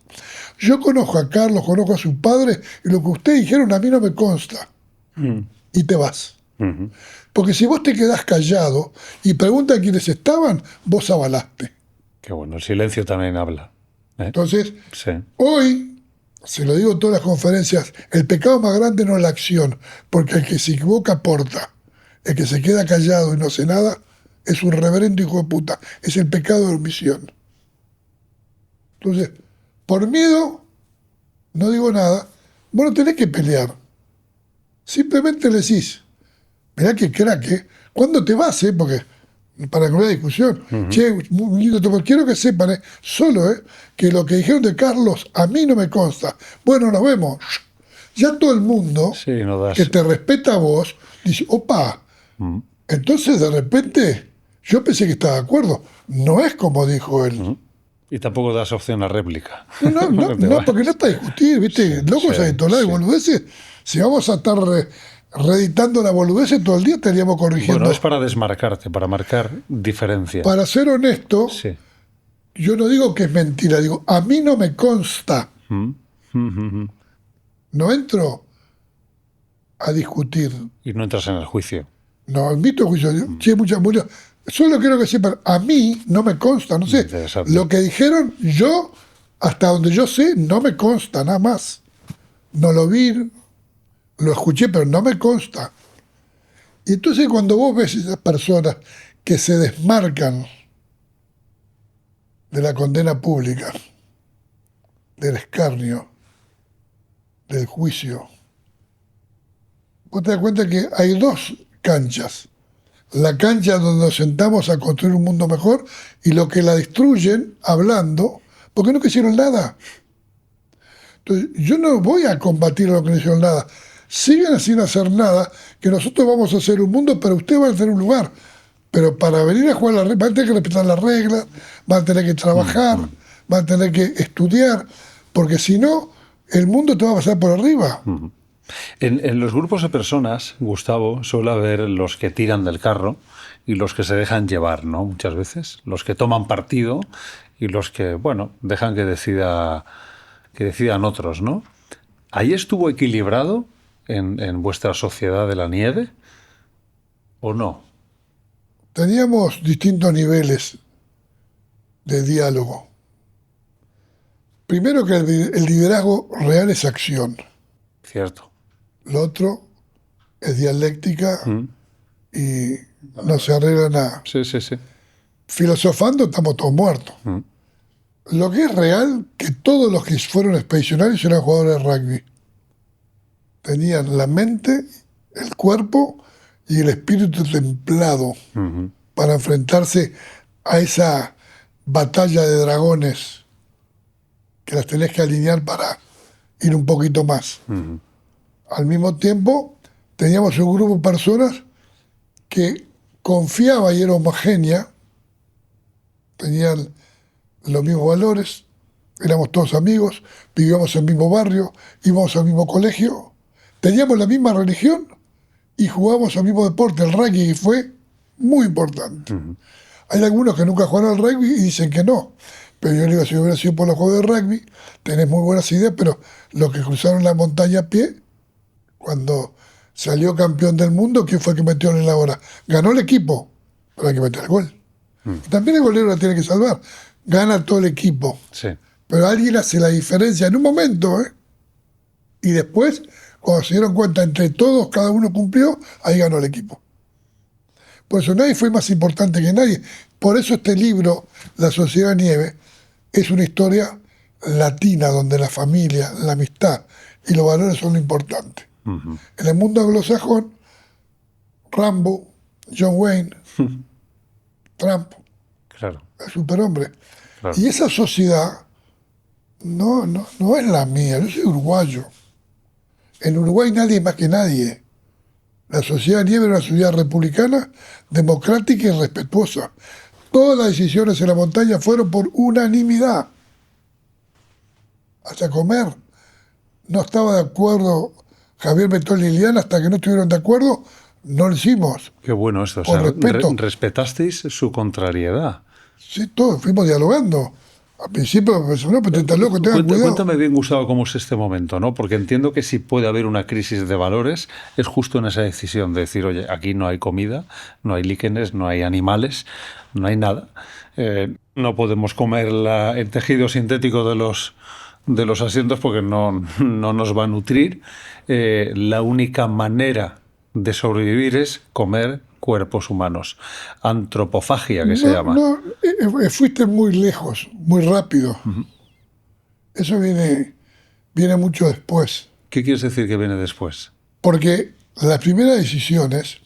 Yo conozco a Carlos, conozco a su padre, y lo que ustedes dijeron a mí no me consta. Y te vas. Porque si vos te quedás callado y preguntan quiénes estaban, vos avalaste. Qué bueno, el silencio también habla. Entonces, Sí. hoy, se lo digo en todas las conferencias, el pecado más grande no es la acción, porque el que se equivoca aporta. El que se queda callado y no hace nada, es un reverendo hijo de puta. Es el pecado de omisión. Entonces, por miedo, no digo nada. Vos no tenés que pelear. Simplemente le decís, mirá que crack, ¿eh? ¿Cuándo te vas, Porque para que no haya discusión. Che, muy lindo tema. Quiero que sepan, solo, que lo que dijeron de Carlos a mí no me consta. Bueno, nos vemos. Ya todo el mundo Sí, no das. que te respeta a vos dice, opa, entonces de repente yo pensé que estaba de acuerdo. No es como dijo él. Y tampoco das opción a réplica. No, porque no es para discutir, ¿viste? Sí, Locos sí, hay de todos lados y sí. boludeces. Si vamos a estar reeditando la boludez todo el día, estaríamos corrigiendo. Bueno, es para desmarcarte, para marcar diferencia. Para ser honesto, Sí. yo no digo que es mentira, digo, a mí no me consta. No entro a discutir. Y no entras en el juicio. No admito juicio. Che, muchas. Solo quiero que sepan, a mí no me consta, no sé. Interesante. Lo que dijeron, yo, hasta donde yo sé, no me consta, nada más. No lo vi, lo escuché, pero no me consta. Y entonces cuando vos ves esas personas que se desmarcan de la condena pública, del escarnio, del juicio, vos te das cuenta que hay dos canchas. La cancha donde nos sentamos a construir un mundo mejor y lo que la destruyen hablando, porque no hicieron nada. Entonces, yo no voy a combatir a los que no hicieron nada. Sigan sin hacer nada, que nosotros vamos a hacer un mundo, pero usted va a hacer un lugar. Pero para venir a jugar las reglas, van a tener que respetar las reglas, van a tener que trabajar, van a tener que estudiar, porque si no, el mundo te va a pasar por arriba. En los grupos de personas, Gustavo, suele haber los que tiran del carro y los que se dejan llevar, ¿no? Muchas veces. Los que toman partido y los que, bueno, dejan que decidan otros, ¿no? ¿Ahí estuvo equilibrado en vuestra sociedad de la nieve o no? Teníamos distintos niveles de diálogo. Primero que el liderazgo real es acción. Cierto. Lo otro es dialéctica y no se arregla nada. Sí. Filosofando estamos todos muertos. Lo que es real, que todos los que fueron expedicionarios eran jugadores de rugby. Tenían la mente, el cuerpo y el espíritu templado para enfrentarse a esa batalla de dragones que las tenés que alinear para ir un poquito más. Al mismo tiempo, teníamos un grupo de personas que confiaba y era homogénea, tenían los mismos valores, éramos todos amigos, vivíamos en el mismo barrio, íbamos al mismo colegio, teníamos la misma religión y jugábamos al mismo deporte, el rugby, y fue muy importante. Hay algunos que nunca jugaron al rugby y dicen que no, pero yo digo, si hubiera sido por los juegos de rugby, tenés muy buenas ideas, pero los que cruzaron la montaña a pie, cuando salió campeón del mundo, ¿quién fue el que metió en la hora? Ganó el equipo, pero hay que meter el gol. Y también el golero la tiene que salvar. Gana todo el equipo. Sí. Pero alguien hace la diferencia en un momento, y después, cuando se dieron cuenta entre todos, cada uno cumplió, ahí ganó el equipo. Por eso nadie fue más importante que nadie. Por eso este libro, La Sociedad Nieve, es una historia latina donde la familia, la amistad y los valores son lo importante. En el mundo anglosajón, Rambo, John Wayne, Trump, Claro. el superhombre. Claro. Y esa sociedad no es la mía, yo soy uruguayo. En Uruguay nadie más que nadie. La sociedad Nieve era una sociedad republicana, democrática y respetuosa. Todas las decisiones en la montaña fueron por unanimidad. Hasta comer. No estaba de acuerdo Javier Betol y Liliana, hasta que no estuvieron de acuerdo, no lo hicimos. Qué bueno esto. O Por sea, respeto. respetasteis su contrariedad. Sí, todos fuimos dialogando. Al principio me pensé, no, pero estás loco, tengan cuidado. Cuéntame bien, Gustavo, cómo es este momento, ¿no? Porque entiendo que si puede haber una crisis de valores, es justo en esa decisión de decir, oye, aquí no hay comida, no hay líquenes, no hay animales, no hay nada. No podemos comer el tejido sintético de los asientos porque no nos va a nutrir. La única manera de sobrevivir es comer cuerpos humanos. Antropofagia, que se llama. No, fuiste muy lejos, muy rápido. Eso viene mucho después. ¿Qué quieres decir que viene después? Porque las primeras decisiones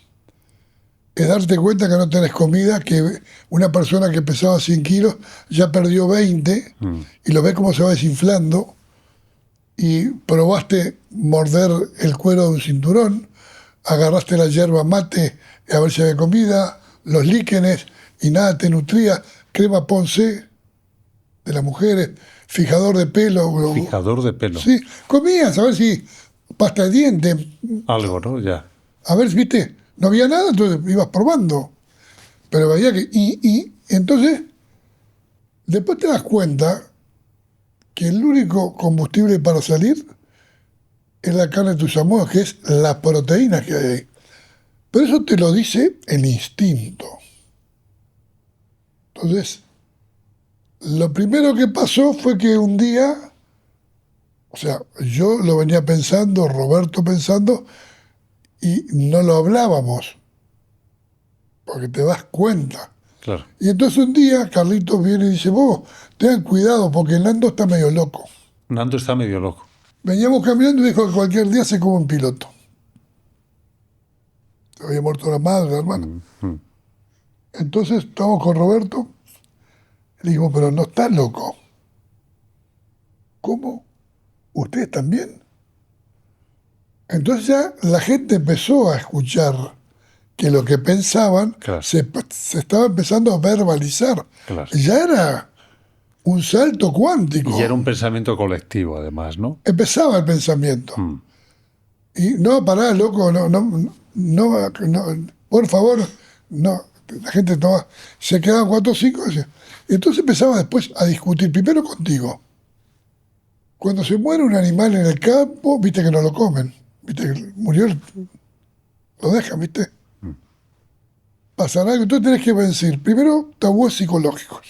es darte cuenta que no tenés comida, que una persona que pesaba 100 kilos ya perdió 20 y lo ves cómo se va desinflando y probaste morder el cuero de un cinturón, agarraste la yerba mate a ver si había comida, los líquenes y nada te nutría, crema Ponce de las mujeres, fijador de pelo. Fijador de pelo. Sí, comías a ver si pasta de dientes. Algo, ¿no? Ya. A ver, viste, no había nada, entonces ibas probando. Pero veía que. Y entonces, después te das cuenta que el único combustible para salir es la carne de tus amores, que es la proteína que hay ahí. Pero eso te lo dice el instinto. Entonces, lo primero que pasó fue que un día, o sea, yo lo venía pensando, Roberto pensando, y no lo hablábamos, porque te das cuenta. Claro. Y entonces un día Carlitos viene y dice, vos, tengan cuidado porque Nando está medio loco. Nando está medio loco. Veníamos caminando y dijo que cualquier día se come un piloto. Había muerto la madre, la hermana. Entonces estamos con Roberto. Le dijimos, pero no está loco. ¿Cómo? ¿Ustedes también? Entonces ya la gente empezó a escuchar que lo que pensaban Claro. se estaba empezando a verbalizar. Claro. Ya era un salto cuántico. Y era un pensamiento colectivo, además, ¿no? Empezaba el pensamiento. Y no, pará, loco, no, por favor, no. La gente no, se quedaban 4 o 5. Y entonces empezaba después a discutir, primero contigo. Cuando se muere un animal en el campo, viste que no lo comen. Viste que murió, lo dejan, viste. Pasará algo. Entonces tenés que vencer primero tabúes psicológicos,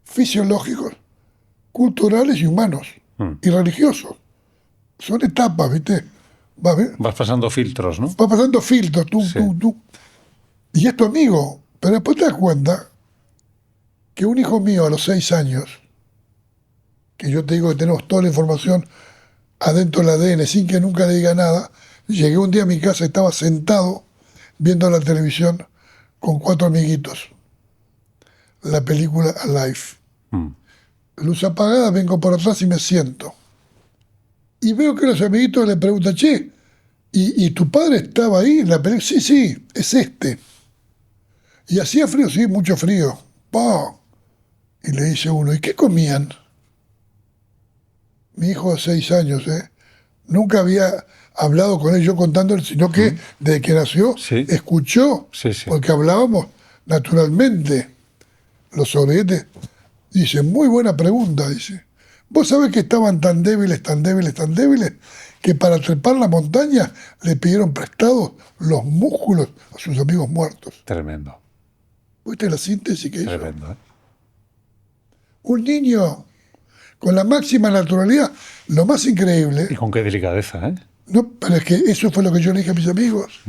fisiológicos, culturales y humanos, y religiosos. Son etapas, viste. Vas pasando filtros, ¿no? Va pasando filtros, Sí. tú. Y es tu amigo. Pero después te das cuenta que un hijo mío a los 6 años, que yo te digo que tenemos toda la información adentro del ADN sin que nunca le diga nada, llegué un día a mi casa y estaba sentado viendo la televisión con 4 amiguitos. La película Alive. Luz apagada, vengo por atrás y me siento. Y veo que los amiguitos le preguntan, che, ¿y tu padre estaba ahí en la película? Sí, es este. Y hacía frío, sí, mucho frío. ¡Pah! Y le dice uno, ¿y qué comían? Mi hijo de 6 años, nunca había hablado con él yo contándole, sino que desde que nació escuchó, porque hablábamos naturalmente. Los sobrevivientes dicen, muy buena pregunta, dice. ¿Vos sabés que estaban tan débiles, que para trepar la montaña le pidieron prestados los músculos a sus amigos muertos? Tremendo. ¿Viste la síntesis que hizo? Tremendo, ¿eh? Un niño con la máxima naturalidad, lo más increíble. Y con qué delicadeza, ¿eh? No, pero es que eso fue lo que yo le dije a mis amigos.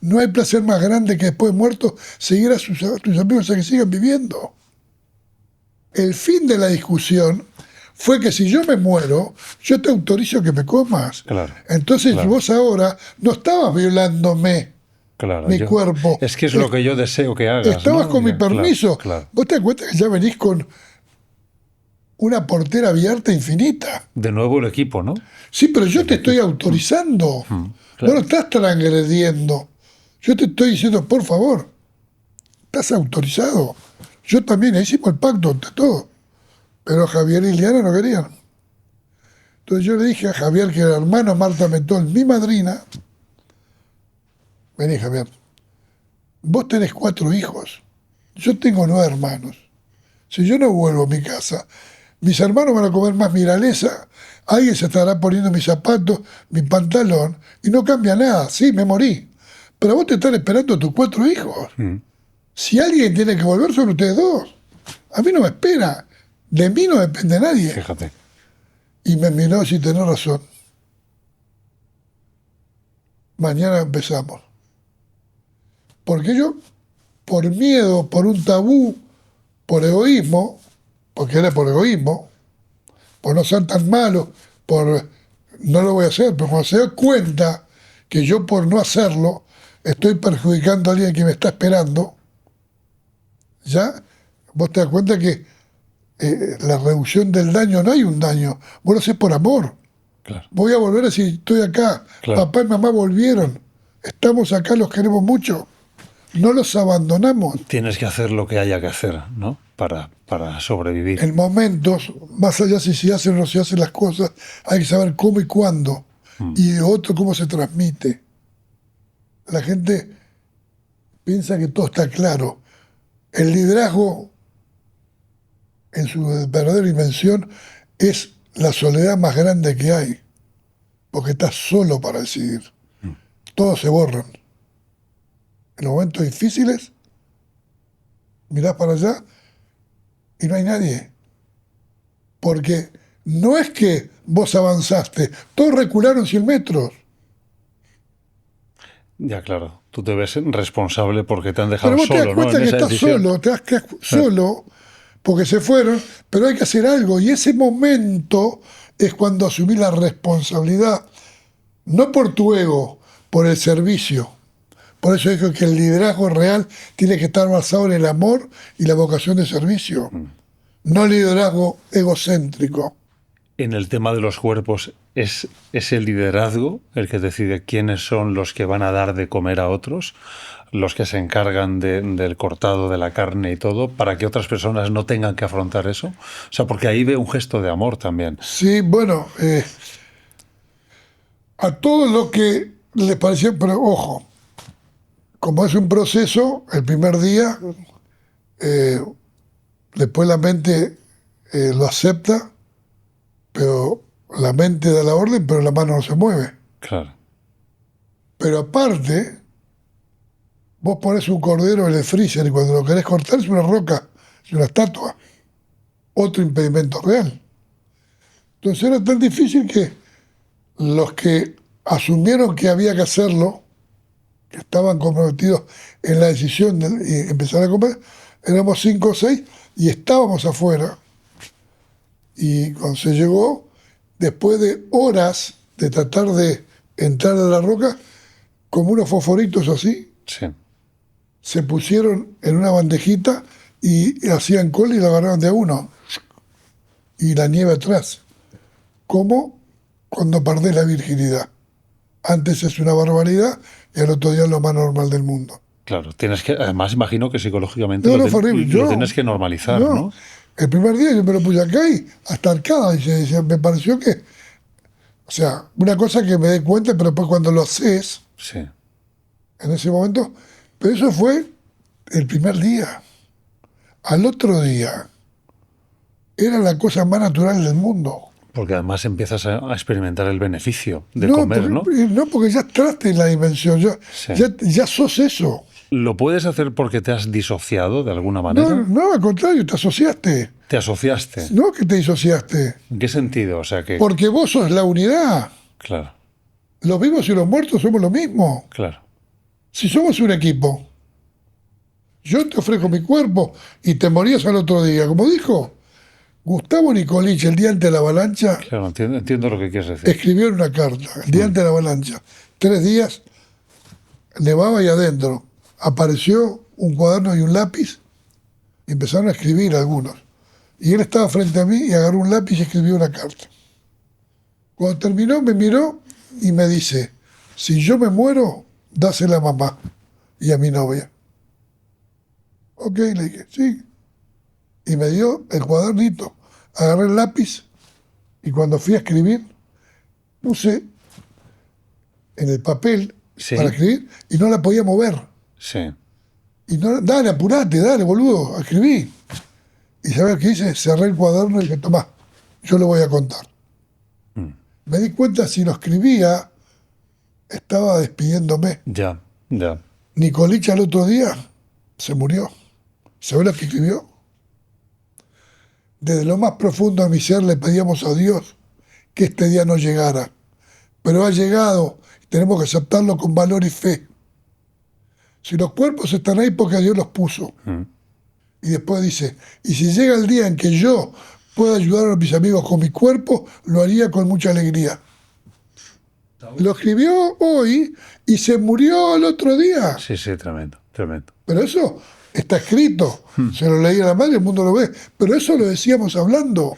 No hay placer más grande que después de muerto seguir a tus amigos a que sigan viviendo. El fin de la discusión fue que si yo me muero, yo te autorizo que me comas. Claro, Entonces claro. vos ahora no estabas violándome mi cuerpo. Es que es lo que yo deseo que hagas. Estabas ¿no? con mi permiso. Claro. Vos te das cuenta que ya venís con una portera abierta infinita. De nuevo el equipo, ¿no? Sí, pero yo te estoy autorizando. Claro. No lo estás transgrediendo. Yo te estoy diciendo, por favor, estás autorizado. Yo también hicimos el pacto ante todo. Pero Javier y Liliana no querían. Entonces yo le dije a Javier, que era hermano Marta Mentol, mi madrina, vení Javier, vos tenés 4 hijos, yo tengo 9 hermanos. Si yo no vuelvo a mi casa, mis hermanos van a comer más milanesa, alguien se estará poniendo mis zapatos, mi pantalón, y no cambia nada. Sí, me morí. Pero vos te están esperando tus 4 hijos. Si alguien tiene que volver, son ustedes 2. A mí no me espera. De mí no depende nadie. Fíjate. Y me miró, si tenés razón. Mañana empezamos. Porque yo, por miedo, por un tabú, por egoísmo, porque era por egoísmo, por no ser tan malo, por no lo voy a hacer, pero cuando se da cuenta que yo por no hacerlo estoy perjudicando a alguien que me está esperando, ya vos te das cuenta que la reducción del daño no hay un daño, vos lo haces por amor. Claro, Voy a volver a decir, estoy acá, claro. papá y mamá volvieron, estamos acá, los queremos mucho, no los abandonamos. Tienes que hacer lo que haya que hacer, ¿no? Para sobrevivir. En momentos, más allá si se hacen o no se hacen las cosas, hay que saber cómo y cuándo. Y de otro, cómo se transmite. La gente piensa que todo está claro. El liderazgo, en su verdadera dimensión, es la soledad más grande que hay. Porque estás solo para decidir. Todos se borran. En los momentos difíciles, mirás para allá y no hay nadie. Porque no es que vos avanzaste, todos recularon 100 metros. Ya, claro. Tú te ves responsable porque te han Pero dejado vos te das solo, ¿no? cuenta En que esa estás decisión. solo, te das que solo porque se fueron, pero hay que hacer algo. Y ese momento es cuando asumís la responsabilidad, no por tu ego, por el servicio. Por eso digo que el liderazgo real tiene que estar basado en el amor y la vocación de servicio, no liderazgo egocéntrico. En el tema de los cuerpos, ¿es el liderazgo el que decide quiénes son los que van a dar de comer a otros? Los que se encargan del cortado de la carne y todo, para que otras personas no tengan que afrontar eso. O sea, porque ahí ve un gesto de amor también. Sí, bueno, a todo lo que les pareció, pero ojo, como es un proceso, el primer día, después la mente lo acepta, pero la mente da la orden, pero la mano no se mueve. Claro. Pero aparte, vos pones un cordero en el freezer y cuando lo querés cortar es una roca, es una estatua. Otro impedimento real. Entonces era tan difícil que los que asumieron que había que hacerlo, que estaban comprometidos en la decisión de empezar a comer, éramos 5 o 6 y estábamos afuera. Y cuando se llegó, después de horas de tratar de entrar a la roca, como unos fosforitos así, Sí. se pusieron en una bandejita y hacían cola y la agarraban de a uno. Y la nieve atrás. Como cuando perdés la virginidad. Antes es una barbaridad y al otro día es lo más normal del mundo. Claro. Tienes que, además, imagino que psicológicamente No, no, fue horrible. lo tienes que normalizar, ¿no? El primer día yo me lo puse acá y hasta arcada. Y me pareció que. O sea, una cosa que me dé cuenta, pero después cuando lo haces, Sí. en ese momento. Pero eso fue el primer día. Al otro día, era la cosa más natural del mundo. Porque además empiezas a experimentar el beneficio de No, comer, ¿no? No, porque ya entraste en la dimensión, Sí. ya sos eso. ¿Lo puedes hacer porque te has disociado de alguna manera? No, no, al contrario, te asociaste. ¿Te asociaste? No que te disociaste. ¿En qué sentido? O sea que... Porque vos sos la unidad. Claro, Los vivos y los muertos somos lo mismo. claro. Si somos un equipo, yo te ofrezco mi cuerpo y te morías al otro día. Como dijo Gustavo Nicolich el día antes de la avalancha, Claro, entiendo lo que quieres decir. escribió en una carta, el día antes de la avalancha. 3 días, nevaba y adentro apareció un cuaderno y un lápiz y empezaron a escribir algunos. Y él estaba frente a mí y agarró un lápiz y escribió una carta. Cuando terminó, me miró y me dice, si yo me muero, dásela a mamá y a mi novia. Ok, le dije, sí. Y me dio el cuadernito. Agarré el lápiz y cuando fui a escribir, puse en el papel Sí. para escribir y no la podía mover. Sí. Y no, dale, apurate, dale, boludo, escribí. Y ¿sabes qué hice? Cerré el cuaderno y dije, tomá, yo lo voy a contar. Me di cuenta, si lo escribía, estaba despidiéndome. Ya, ya. Nicolich al otro día se murió. ¿Sabés lo que escribió? Desde lo más profundo de mi ser le pedíamos a Dios que este día no llegara. Pero ha llegado y tenemos que aceptarlo con valor y fe. Si los cuerpos están ahí porque Dios los puso. Y después dice, y si llega el día en que yo pueda ayudar a mis amigos con mi cuerpo, lo haría con mucha alegría. Lo escribió hoy y se murió el otro día. Sí, sí, tremendo, tremendo. Pero eso está escrito. Se lo leí a la madre, el mundo lo ve. Pero eso lo decíamos hablando.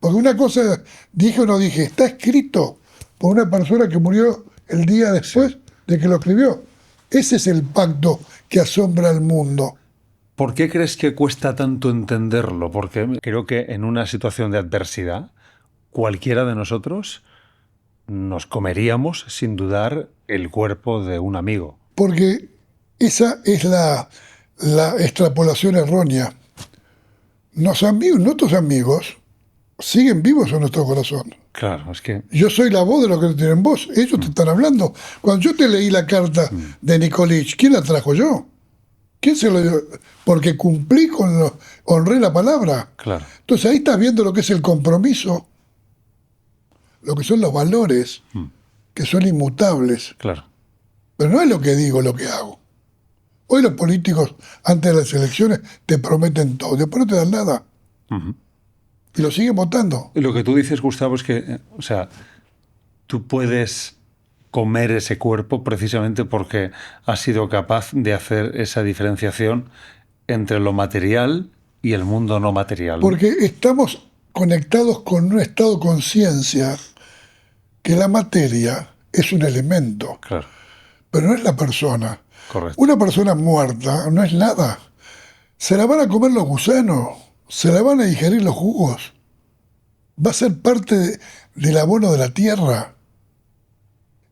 Porque una cosa dije o no dije, está escrito por una persona que murió el día después de que lo escribió. Ese es el pacto que asombra al mundo. ¿Por qué crees que cuesta tanto entenderlo? Porque creo que en una situación de adversidad, cualquiera de nosotros nos comeríamos, sin dudar, el cuerpo de un amigo. Porque esa es la extrapolación errónea. Nuestros amigos siguen vivos en nuestro corazón. Claro, es que... Yo soy la voz de lo que no tienen voz. Ellos te están hablando. Cuando yo te leí la carta de Nikolic, ¿quién la trajo yo? ¿Quién se lo dio? Porque cumplí honré la palabra. Claro. Entonces ahí estás viendo lo que es el compromiso, lo que son los valores, que son inmutables. Claro. Pero no es lo que digo, lo que hago. Hoy los políticos, antes de las elecciones, te prometen todo, después no te dan nada. Y lo siguen votando. Y lo que tú dices, Gustavo, es que, o sea, tú puedes comer ese cuerpo precisamente porque has sido capaz de hacer esa diferenciación entre lo material y el mundo no material. Porque estamos conectados con un estado de conciencia que la materia es un elemento, Claro, pero no es la persona. correcto. Una persona muerta no es nada. Se la van a comer los gusanos, se la van a digerir los jugos. Va a ser parte del abono de la tierra.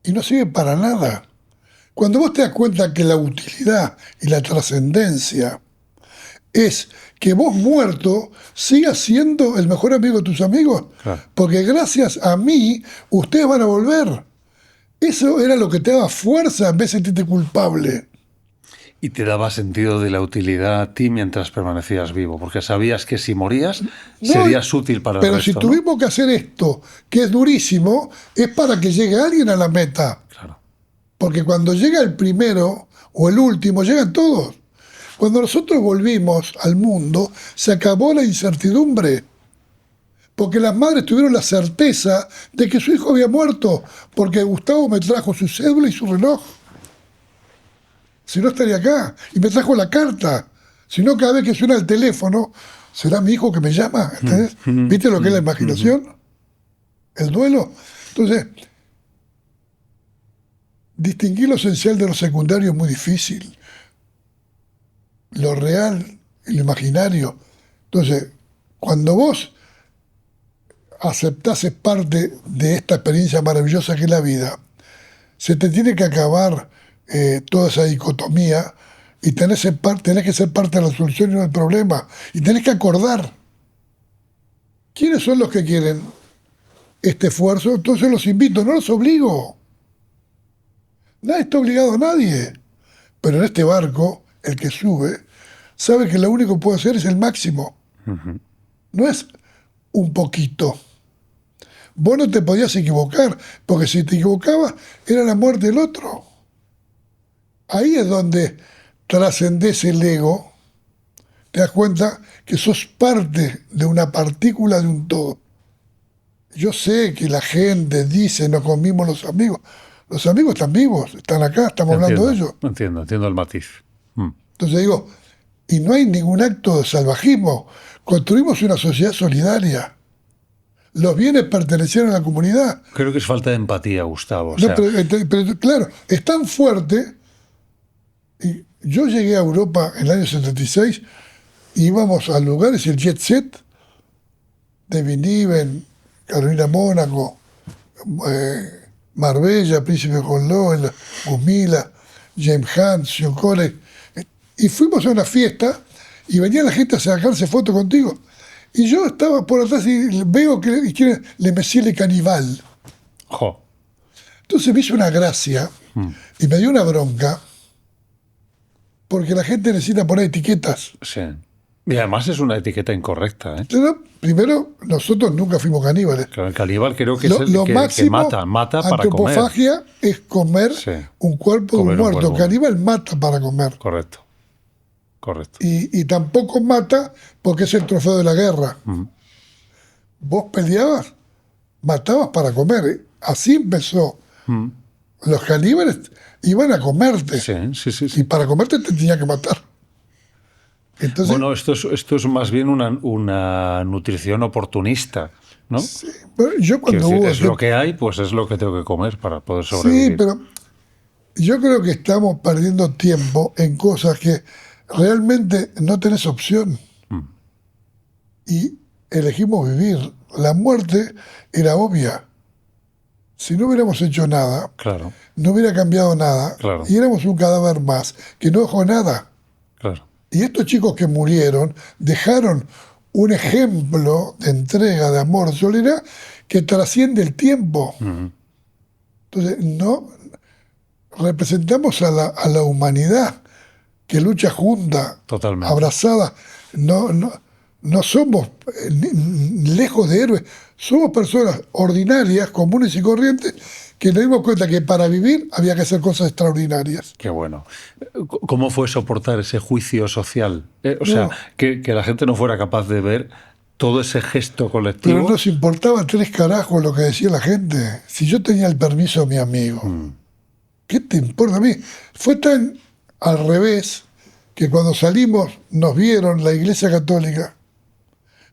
Y no sirve para nada. Cuando vos te das cuenta que la utilidad y la trascendencia es que vos muerto sigas siendo el mejor amigo de tus amigos, Claro. porque gracias a mí ustedes van a volver. Eso era lo que te daba fuerza en vez de sentirte culpable. Y te daba sentido de la utilidad a ti mientras permanecías vivo, porque sabías que si morías serías útil para el Pero resto, si tuvimos que hacer esto, que es durísimo, es para que llegue alguien a la meta. Claro. Porque cuando llega el primero o el último, llegan todos. Cuando nosotros volvimos al mundo, se acabó la incertidumbre. Porque las madres tuvieron la certeza de que su hijo había muerto, porque Gustavo me trajo su cédula y su reloj. Si no, estaría acá. Y me trajo la carta. Si no, cada vez que suena el teléfono, ¿será mi hijo que me llama? ¿Entendés? ¿Viste lo que es la imaginación? El duelo. Entonces, distinguir lo esencial de lo secundario es muy difícil. Lo real y lo imaginario. Entonces, cuando vos aceptás parte de esta experiencia maravillosa que es la vida, se te tiene que acabar toda esa dicotomía y tenés que ser parte de la solución y no del problema. Y tenés que acordar quiénes son los que quieren este esfuerzo. Entonces los invito, no los obligo. Nadie está obligado a nadie. Pero en este barco, el que sube sabe que lo único que puede hacer es el máximo. No es un poquito. Vos no te podías equivocar, porque si te equivocabas era la muerte del otro. Ahí es donde trascendés el ego, te das cuenta que sos parte de una partícula de un todo. Yo sé que la gente dice, no comimos los amigos. Los amigos están vivos, están acá, estamos hablando de ellos. Entiendo el matiz. Entonces digo, y no hay ningún acto de salvajismo. Construimos una sociedad solidaria. Los bienes pertenecieron a la comunidad. Creo que es falta de empatía, Gustavo. No, pero claro, es tan fuerte. Y yo llegué a Europa en el año 76, íbamos a lugares, el jet set de Viniven, Carolina Mónaco, Marbella, Príncipe Conló, Gumila, James Hunt, Sean Connery, y fuimos a una fiesta y venía la gente a sacarse fotos contigo. Y yo estaba por atrás y veo que quieren Le Messier le Cannibal. Jo. Entonces me hizo una gracia y me dio una bronca porque la gente necesita poner etiquetas. Sí. Y además es una etiqueta incorrecta, ¿eh? Pero, primero, nosotros nunca fuimos caníbales. Claro, el caníbal creo que es Lo, el lo que máximo, mata para comer. antropofagia, es comer Sí. un cuerpo Comer de un un muerto. cuerpo. Caníbal mata para comer. Correcto. Correcto. Y tampoco mata porque es el trofeo de la guerra. Vos peleabas, matabas para comer. ¿Eh? Así empezó. Los caníbales iban a comerte. Sí, sí, sí, Y sí. para comerte te tenían que matar. Entonces, Bueno, esto es más bien una nutrición oportunista, ¿no? bueno, yo Quiero cuando decir, hubo... es lo que hay, pues es lo que tengo que comer para poder Sí, sobrevivir. pero yo creo que estamos perdiendo tiempo en cosas que realmente no tenés opción. Y elegimos vivir. La muerte era obvia. Si no hubiéramos hecho nada, Claro, no hubiera cambiado nada, Claro. y éramos un cadáver más, que no dejó nada. claro. Y estos chicos que murieron dejaron un ejemplo de entrega, de amor, de solidaridad, que trasciende el tiempo. Entonces, no representamos a la humanidad que lucha junta, Totalmente. abrazada. No somos lejos de héroes, somos personas ordinarias, comunes y corrientes, que nos dimos cuenta que para vivir había que hacer cosas extraordinarias. Qué bueno. ¿Cómo fue soportar ese juicio social? O No. sea, que la gente no fuera capaz de ver todo ese gesto Pero colectivo. nos importaba tres carajos lo que decía la gente. Si yo tenía el permiso de mi amigo, ¿qué te importa a mí? Fue tan al revés que cuando salimos nos vieron la Iglesia Católica.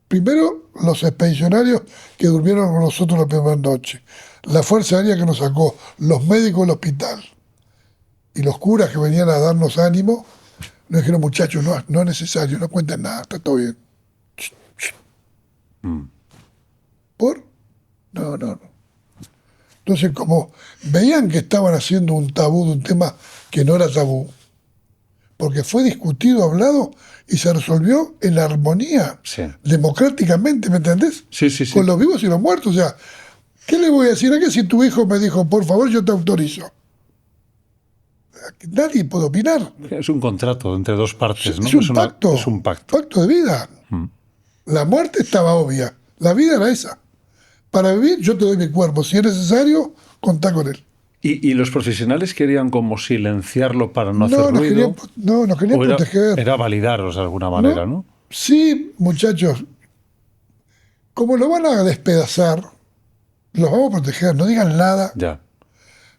Primero, los expedicionarios que durmieron con nosotros la primera noche, la Fuerza Aérea que nos sacó, los médicos del hospital y los curas que venían a darnos ánimo, nos dijeron, muchachos, no es necesario, no cuenten nada, está todo bien. ¿Por? No. Entonces, como veían que estaban haciendo un tabú de un tema que no era tabú, porque fue discutido, hablado y se resolvió en armonía, Sí. democráticamente, ¿me entendés? Sí, sí, sí. Con los vivos y los muertos. O sea, ¿qué le voy a decir a que si tu hijo me dijo, por favor, yo te autorizo? Nadie puede opinar. Es un contrato entre dos partes, ¿no? Es un pacto. Es un pacto. Pacto de vida. La muerte estaba obvia. La vida era esa. Para vivir, yo te doy mi cuerpo. Si es necesario, contá con él. ¿Y los profesionales querían como silenciarlo para no hacer nos ruido? nos querían ¿O era, proteger. era validaros de alguna manera, ¿no? Sí, muchachos. Como lo van a despedazar, los vamos a proteger. No digan nada. Ya.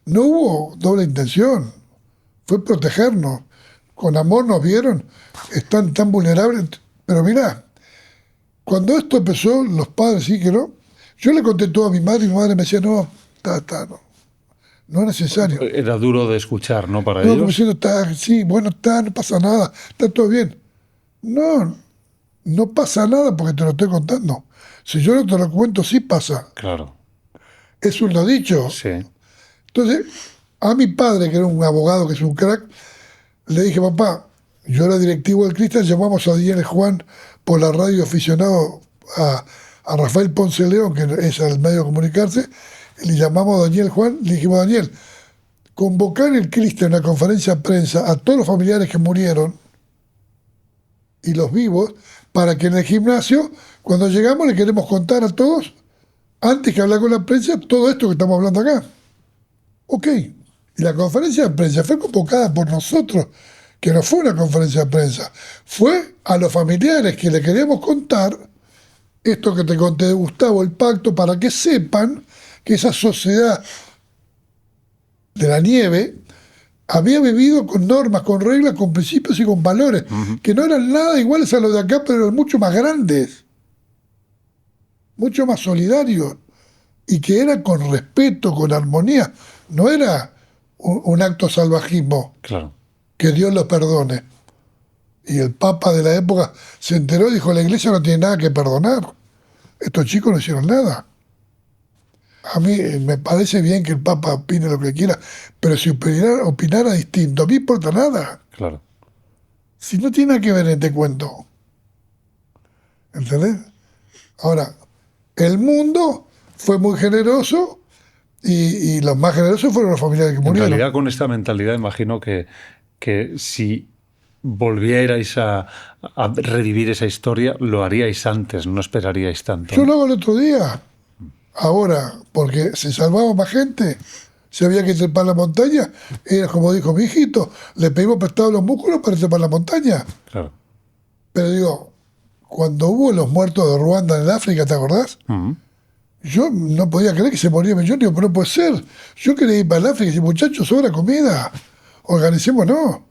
No hubo doble intención. Fue protegernos. Con amor nos vieron. Están tan vulnerables. Pero mirá, cuando esto empezó, los padres sí que no. Yo le conté todo a mi madre y mi madre me decía, no es necesario. Era duro de escuchar, ¿no? Para No, como ellos. diciendo, sí, bueno, no pasa nada, está todo bien. No pasa nada porque te lo estoy contando. Si yo no te lo cuento, sí pasa. Claro. Es un no dicho. Sí. Entonces, a mi padre, que era un abogado, que es un crack, le dije, papá, yo era directivo del Cristian, llamamos a Daniel Juan por la radio aficionado a Rafael Ponce León, que es el medio de comunicarse, y le llamamos a Daniel Juan, le dijimos, Daniel, convocar el Cristian a una conferencia de prensa a todos los familiares que murieron y los vivos, para que en el gimnasio, cuando llegamos, le queremos contar a todos, antes que hablar con la prensa, todo esto que estamos hablando acá. Ok. Y la conferencia de prensa fue convocada por nosotros, que no fue una conferencia de prensa, fue a los familiares que le queríamos contar esto que te conté de Gustavo, el pacto, para que sepan que esa sociedad de la nieve había vivido con normas, con reglas, con principios y con valores, que no eran nada iguales a los de acá, pero eran mucho más grandes, mucho más solidarios, y que era con respeto, con armonía. No era un acto de salvajismo. Claro. Que Dios los perdone. Y el Papa de la época se enteró y dijo, la Iglesia no tiene nada que perdonar. Estos chicos no hicieron nada. A mí me parece bien que el Papa opine lo que quiera, pero si opinara distinto, a mí no importa nada. Claro. Si no tiene nada que ver en este cuento. ¿Entendés? Ahora, el mundo fue muy generoso y los más generosos fueron los familiares que En murieron. realidad, con esta mentalidad, imagino que si volvierais a revivir esa historia, lo haríais antes, no esperaríais tanto. Yo lo hago el otro día, ahora, porque se salvaba más gente. Si había que trepar la montaña, era como dijo mi hijito, le pedimos prestado los músculos para trepar la montaña. Claro. Pero digo, cuando hubo los muertos de Ruanda en el África, ¿te acordás? Yo no podía creer que se morían. Yo digo, pero no puede ser. Yo quería ir para el África y decir, muchachos, sobra comida. Organicémonos.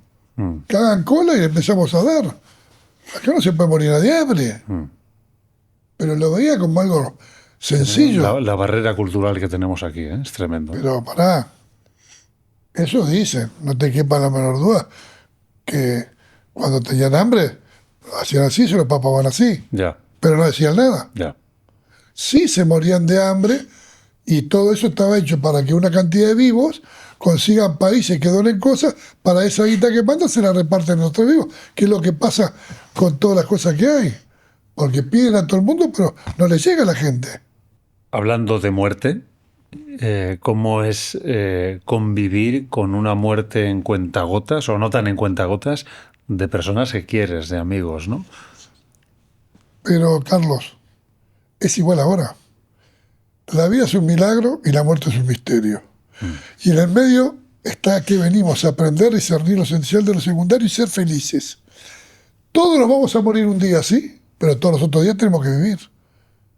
Que hagan cola y le empezamos a dar. Acá no se puede morir nadie de hambre. Pero lo veía como algo sencillo. La barrera cultural que tenemos aquí, es tremendo. Pero pará. Eso dicen, no te quepa la menor duda, que cuando tenían hambre, hacían así, se lo papaban así. Ya, Pero no decían nada. ya. Sí se morían de hambre y todo eso estaba hecho para que una cantidad de vivos consigan países que donen cosas para esa guita que mandan se la reparten a otros vivos, que es lo que pasa con todas las cosas que hay. Porque piden a todo el mundo, pero no les llega a la gente. Hablando de muerte, ¿cómo es convivir con una muerte en cuentagotas, o no tan en cuentagotas, de personas que quieres, de amigos, ¿no? Pero, Carlos, es igual ahora. La vida es un milagro y la muerte es un misterio. Y en el medio está que venimos a aprender y discernir lo esencial de lo secundario y ser felices. Todos nos vamos a morir un día, sí, pero todos los otros días tenemos que vivir.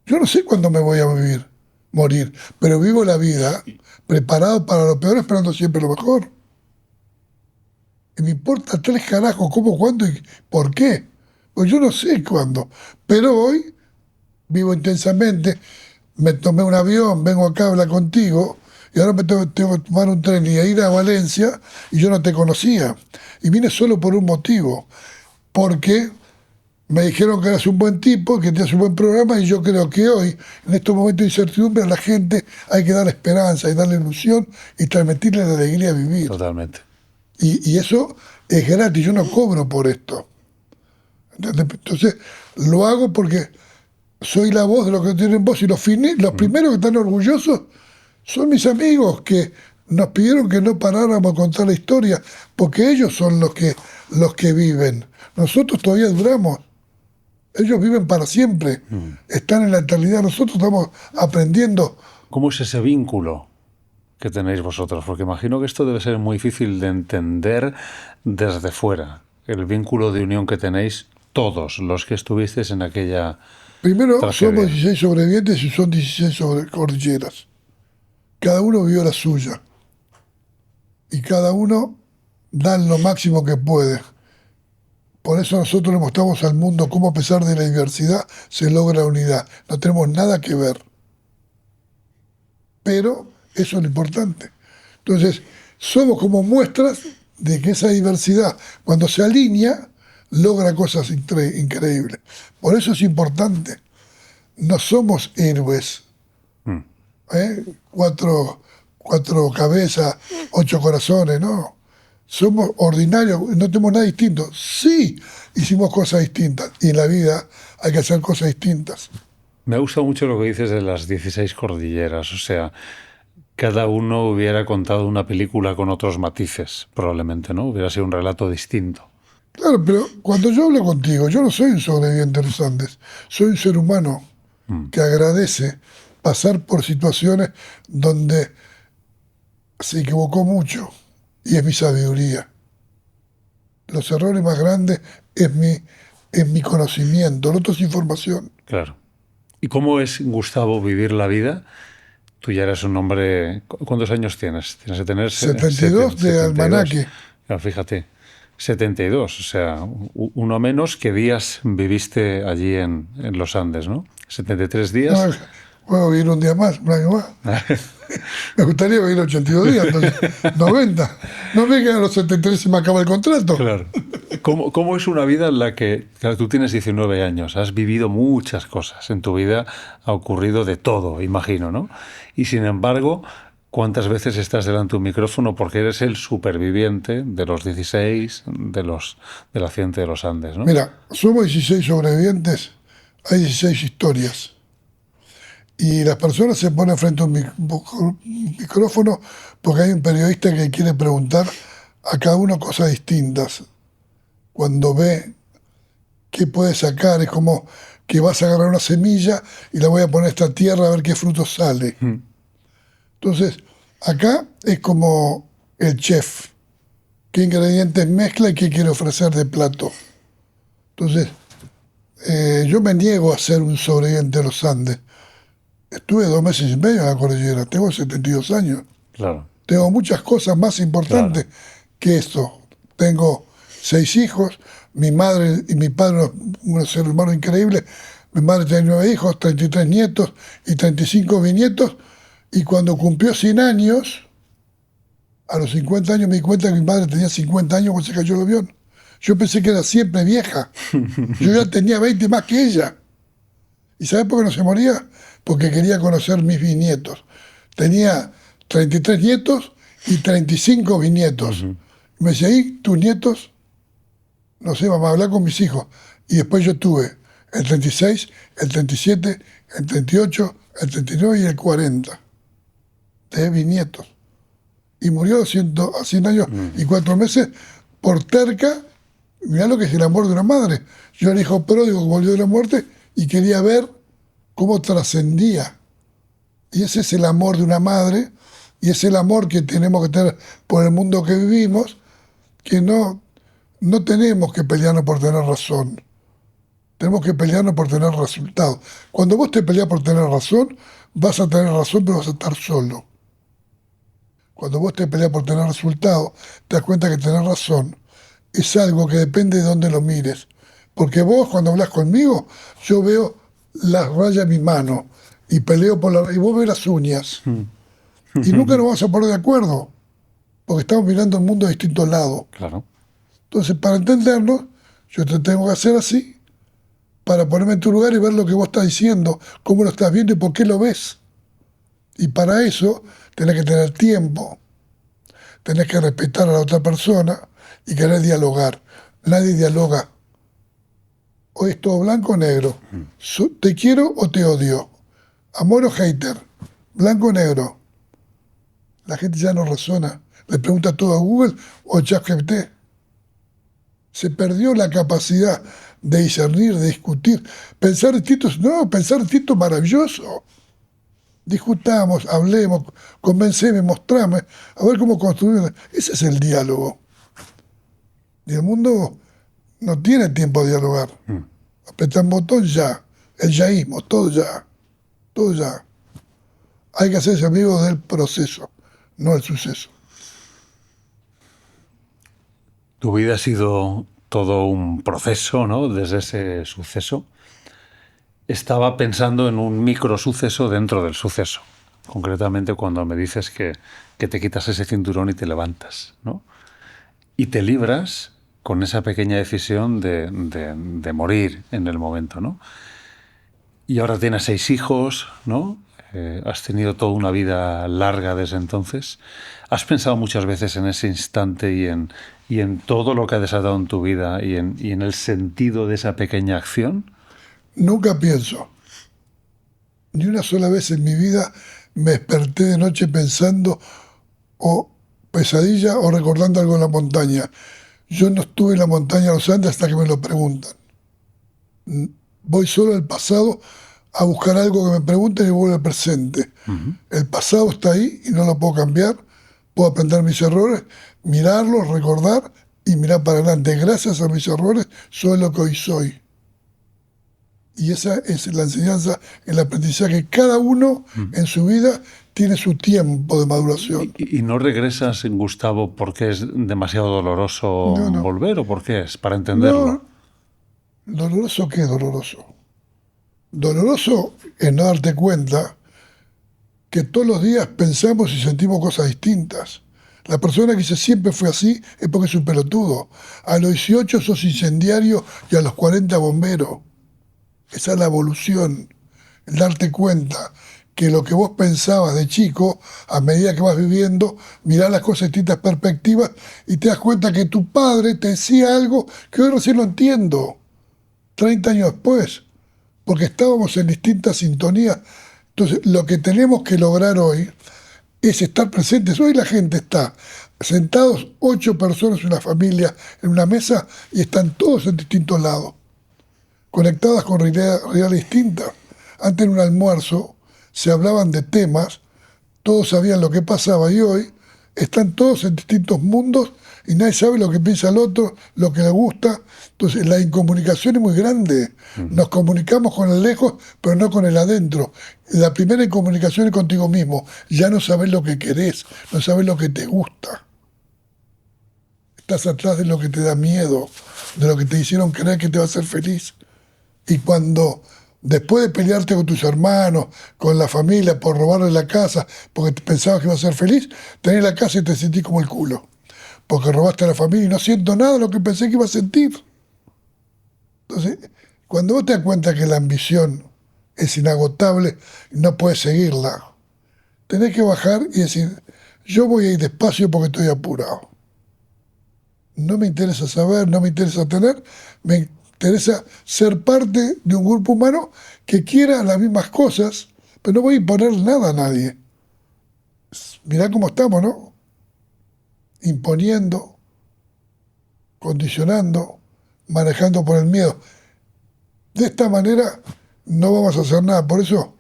Yo no sé cuándo me voy a morir, pero vivo la vida preparado para lo peor, esperando siempre lo mejor. Y me importa tres carajos cómo, cuándo y por qué. Pues yo no sé cuándo, pero hoy vivo intensamente. Me tomé un avión, vengo acá a hablar contigo, y ahora tengo que tomar un tren y ir a Valencia, y yo no te conocía. Y vine solo por un motivo, porque me dijeron que eras un buen tipo, que tenías un buen programa, y yo creo que hoy, en estos momentos de incertidumbre, a la gente hay que dar esperanza y darle ilusión y transmitirle la alegría de vivir. Totalmente. Y eso es gratis, yo no cobro por esto. ¿Entendés? Entonces, lo hago porque soy la voz de los que tienen voz y los primeros que están orgullosos son mis amigos que nos pidieron que no paráramos a contar la historia porque ellos son los que viven. Nosotros todavía duramos. Ellos viven para siempre. Están en la eternidad. Nosotros estamos aprendiendo. ¿Cómo es ese vínculo que tenéis vosotros? Porque imagino que esto debe ser muy difícil de entender desde fuera. El vínculo de unión que tenéis todos los que estuvisteis en aquella Primero, tragedia. somos 16 sobrevivientes y son 16 cordilleras. Cada uno vivió la suya. Y cada uno da lo máximo que puede. Por eso nosotros le mostramos al mundo cómo a pesar de la diversidad se logra la unidad. No tenemos nada que ver. Pero eso es lo importante. Entonces, somos como muestras de que esa diversidad, cuando se alinea, logra cosas increíbles. Por eso es importante. No somos héroes. Cuatro cabezas, 8 corazones, no. Somos ordinarios, no tenemos nada distinto. Sí, hicimos cosas distintas. Y en la vida hay que hacer cosas distintas. Me gusta mucho lo que dices de las 16 cordilleras. O sea, cada uno hubiera contado una película con otros matices, probablemente, ¿no? Hubiera sido un relato distinto. Claro, pero cuando yo hablo contigo, yo no soy un sobreviviente de los Andes. Soy un ser humano que agradece pasar por situaciones donde se equivocó mucho. Y es mi sabiduría. Los errores más grandes es mi conocimiento, lo otro es información. Claro. ¿Y cómo es, Gustavo, vivir la vida? Tú ya eres un hombre... ¿Cuántos años tienes? Tienes que tener... 72 de almanaque. Claro, fíjate, 72, o sea, uno menos que días viviste allí en los Andes, ¿no? 73 días. No, puedo vivir un día más, un año más. Me gustaría vivir 82 días, entonces 90. No me quedan los 73 y me acaba el contrato. Claro. ¿Cómo es una vida en la que, claro, tú tienes 19 años, has vivido muchas cosas, en tu vida ha ocurrido de todo, imagino, ¿no? Y sin embargo, ¿cuántas veces estás delante de un micrófono porque eres el superviviente de los 16 del accidente de los Andes, ¿no? Mira, somos 16 sobrevivientes, hay 16 historias. Y las personas se ponen frente a un micrófono porque hay un periodista que quiere preguntar a cada uno cosas distintas. cuando ve qué puede sacar. Es como que vas a agarrar una semilla y la voy a poner a esta tierra a ver qué fruto sale. Entonces, acá es como el chef. ¿Qué ingredientes mezcla y qué quiere ofrecer de plato? Entonces, yo me niego a ser un sobreviviente de los Andes. Estuve 2 meses y medio en la cordillera, tengo 72 años. Claro, Tengo muchas cosas más importantes claro. que esto. Tengo 6 hijos, mi madre y mi padre, unos hermanos increíbles. Mi madre tiene 9 hijos, 33 nietos y 35 bisnietos. Y cuando cumplió 100 años, a los 50 años me di cuenta que mi madre tenía 50 años cuando se cayó el avión. Yo pensé que era siempre vieja. Yo ya tenía 20 más que ella. ¿Y sabes por qué no se moría? Porque quería conocer mis bisnietos. Tenía 33 nietos y 35 bisnietos. Me decía, ¿y tus nietos? No sé, vamos a hablar con mis hijos. Y después yo tuve el 36, el 37, el 38, el 39 y el 40 de bisnietos. Y murió a 100 años y 4 meses por terca. Mirá lo que es el amor de una madre. Yo era el hijo pródigo que volvió de la muerte y quería ver cómo trascendía. Y ese es el amor de una madre, y es el amor que tenemos que tener por el mundo que vivimos, que no tenemos que pelearnos por tener razón. Tenemos que pelearnos por tener resultados. Cuando vos te peleas por tener razón, vas a tener razón, pero vas a estar solo. Cuando vos te peleas por tener resultados, te das cuenta que tener razón es algo que depende de dónde lo mires. Porque vos, cuando hablas conmigo, yo veo las rayas en mi mano y peleo y vos ves las uñas. Y nunca nos vamos a poner de acuerdo, porque estamos mirando el mundo de distintos lados. Claro. Entonces, para entendernos, yo te tengo que hacer así, para ponerme en tu lugar y ver lo que vos estás diciendo, cómo lo estás viendo y por qué lo ves. Y para eso tenés que tener tiempo, tenés que respetar a la otra persona y querer dialogar. Nadie dialoga. O es todo blanco o negro. ¿Te quiero o te odio? Amor o hater. Blanco o negro. La gente ya no razona. Le pregunta todo a Google o a ChatGPT. Se perdió la capacidad de discernir, de discutir. Pensar distinto, no, pensar distinto es maravilloso. Discutamos, hablemos, convenceme, mostrame, a ver cómo construir. Ese es el diálogo. Y el mundo no tiene tiempo de dialogar. Apretar un botón ya. El yaísmo, todo ya. Todo ya. Hay que hacerse amigo del proceso, no del suceso. Tu vida ha sido todo un proceso, ¿no? Desde ese suceso. Estaba pensando en un microsuceso dentro del suceso. Concretamente cuando me dices que te quitas ese cinturón y te levantas, ¿no? Y te libras con esa pequeña decisión de morir en el momento, ¿no? Y ahora tienes 6 hijos, ¿no? Has tenido toda una vida larga desde entonces. ¿Has pensado muchas veces en ese instante y en todo lo que ha desatado en tu vida y en el sentido de esa pequeña acción? Nunca pienso. Ni una sola vez en mi vida me desperté de noche pensando o pesadilla o recordando algo en la montaña. Yo no estuve en la montaña de los Andes hasta que me lo preguntan. Voy solo al pasado a buscar algo que me pregunten y vuelvo al presente. El pasado está ahí y no lo puedo cambiar. Puedo aprender mis errores, mirarlos, recordar y mirar para adelante. Gracias a mis errores soy lo que hoy soy. Y esa es la enseñanza, el aprendizaje. Cada uno en su vida tiene su tiempo de maduración. ¿Y no regresas, Gustavo, porque es demasiado doloroso No. volver o por qué es? Para entenderlo. No. ¿Doloroso qué es doloroso? Doloroso es no darte cuenta que todos los días pensamos y sentimos cosas distintas. La persona que dice siempre fue así es porque es un pelotudo. A los 18 sos incendiario y a los 40 bombero. Esa es la evolución, el darte cuenta que lo que vos pensabas de chico, a medida que vas viviendo, mirás las cosas en distintas perspectivas y te das cuenta que tu padre te decía algo que hoy recién lo entiendo, 30 años después, porque estábamos en distintas sintonías. Entonces, lo que tenemos que lograr hoy es estar presentes. Hoy la gente está sentados 8 personas, una familia, en una mesa y están todos en distintos lados, conectadas con realidad distintas. Antes en un almuerzo se hablaban de temas, todos sabían lo que pasaba y hoy están todos en distintos mundos y nadie sabe lo que piensa el otro, lo que le gusta. Entonces la incomunicación es muy grande. Nos comunicamos con el lejos, pero no con el adentro. La primera incomunicación es contigo mismo. Ya no sabes lo que querés, no sabes lo que te gusta. Estás atrás de lo que te da miedo, de lo que te hicieron creer que te va a hacer feliz. Y cuando, después de pelearte con tus hermanos, con la familia, por robarle la casa, porque pensabas que iba a ser feliz, tenés la casa y te sentís como el culo. Porque robaste a la familia y no siento nada de lo que pensé que iba a sentir. Entonces, cuando vos te das cuenta que la ambición es inagotable y no puedes seguirla, tenés que bajar y decir, yo voy a ir despacio porque estoy apurado. No me interesa saber, no me interesa tener, me interesa ser parte de un grupo humano que quiera las mismas cosas, pero no voy a imponer nada a nadie. Mirá cómo estamos, ¿no? Imponiendo, condicionando, manejando por el miedo. De esta manera no vamos a hacer nada. Por eso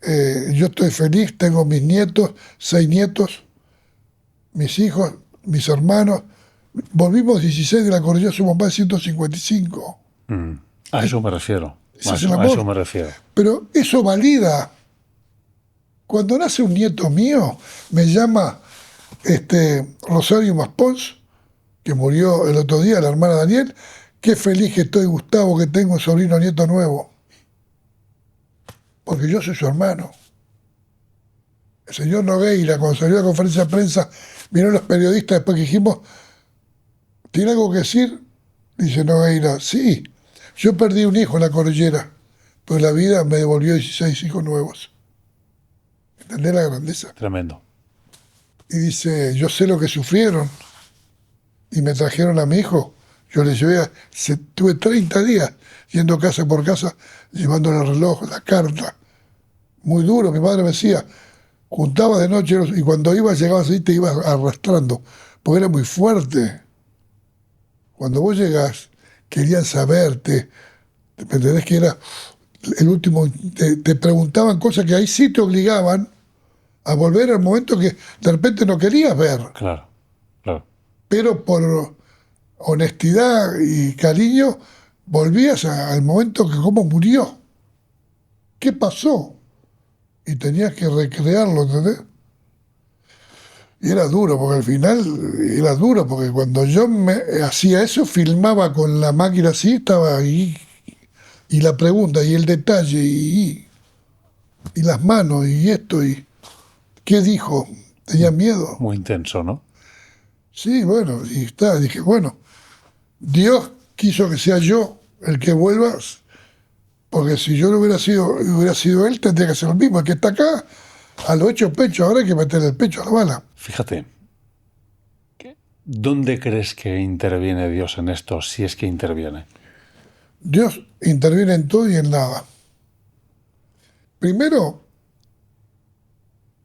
yo estoy feliz, tengo mis nietos, 6 nietos, mis hijos, mis hermanos. Volvimos 16 de la cordillera, somos más de 155. A eso me refiero. Ese es el amor. A eso me refiero. Pero eso valida. Cuando nace un nieto mío, me llama Rosario Maspons, que murió el otro día, la hermana Daniel. Qué feliz que estoy, Gustavo, que tengo un sobrino nieto nuevo. Porque yo soy su hermano. El señor Nogueira, cuando salió a la conferencia de prensa, vinieron los periodistas después que dijimos, ¿tiene algo que decir? Dice Nogueira, sí, yo perdí un hijo en la cordillera, pero la vida me devolvió 16 hijos nuevos. ¿Entendés la grandeza? Tremendo. Y dice, yo sé lo que sufrieron y me trajeron a mi hijo. Yo le llevé, tuve 30 días yendo casa por casa, llevándole el reloj, la carta. Muy duro, mi madre me decía, juntaba de noche y cuando ibas, llegabas ahí, te ibas arrastrando, porque era muy fuerte. Cuando vos llegás, querían saberte, ¿me entendés? Que era el último, te preguntaban cosas que ahí sí te obligaban a volver al momento que de repente no querías ver. Claro, claro. Pero por honestidad y cariño, volvías al momento que cómo murió. ¿Qué pasó? Y tenías que recrearlo, ¿entendés? Y era duro, porque al final era duro, porque cuando yo me hacía eso, filmaba con la máquina así, estaba ahí, y la pregunta, y el detalle, y las manos, y esto, y ¿qué dijo? Tenía miedo. Muy intenso, ¿no? Sí, bueno, y está, dije, bueno, Dios quiso que sea yo el que vuelva, porque si yo no hubiera sido él, tendría que hacer lo mismo. El que está acá, a los 8 pechos, ahora hay que meter el pecho a la bala. Fíjate, ¿dónde crees que interviene Dios en esto, si es que interviene? Dios interviene en todo y en nada. Primero,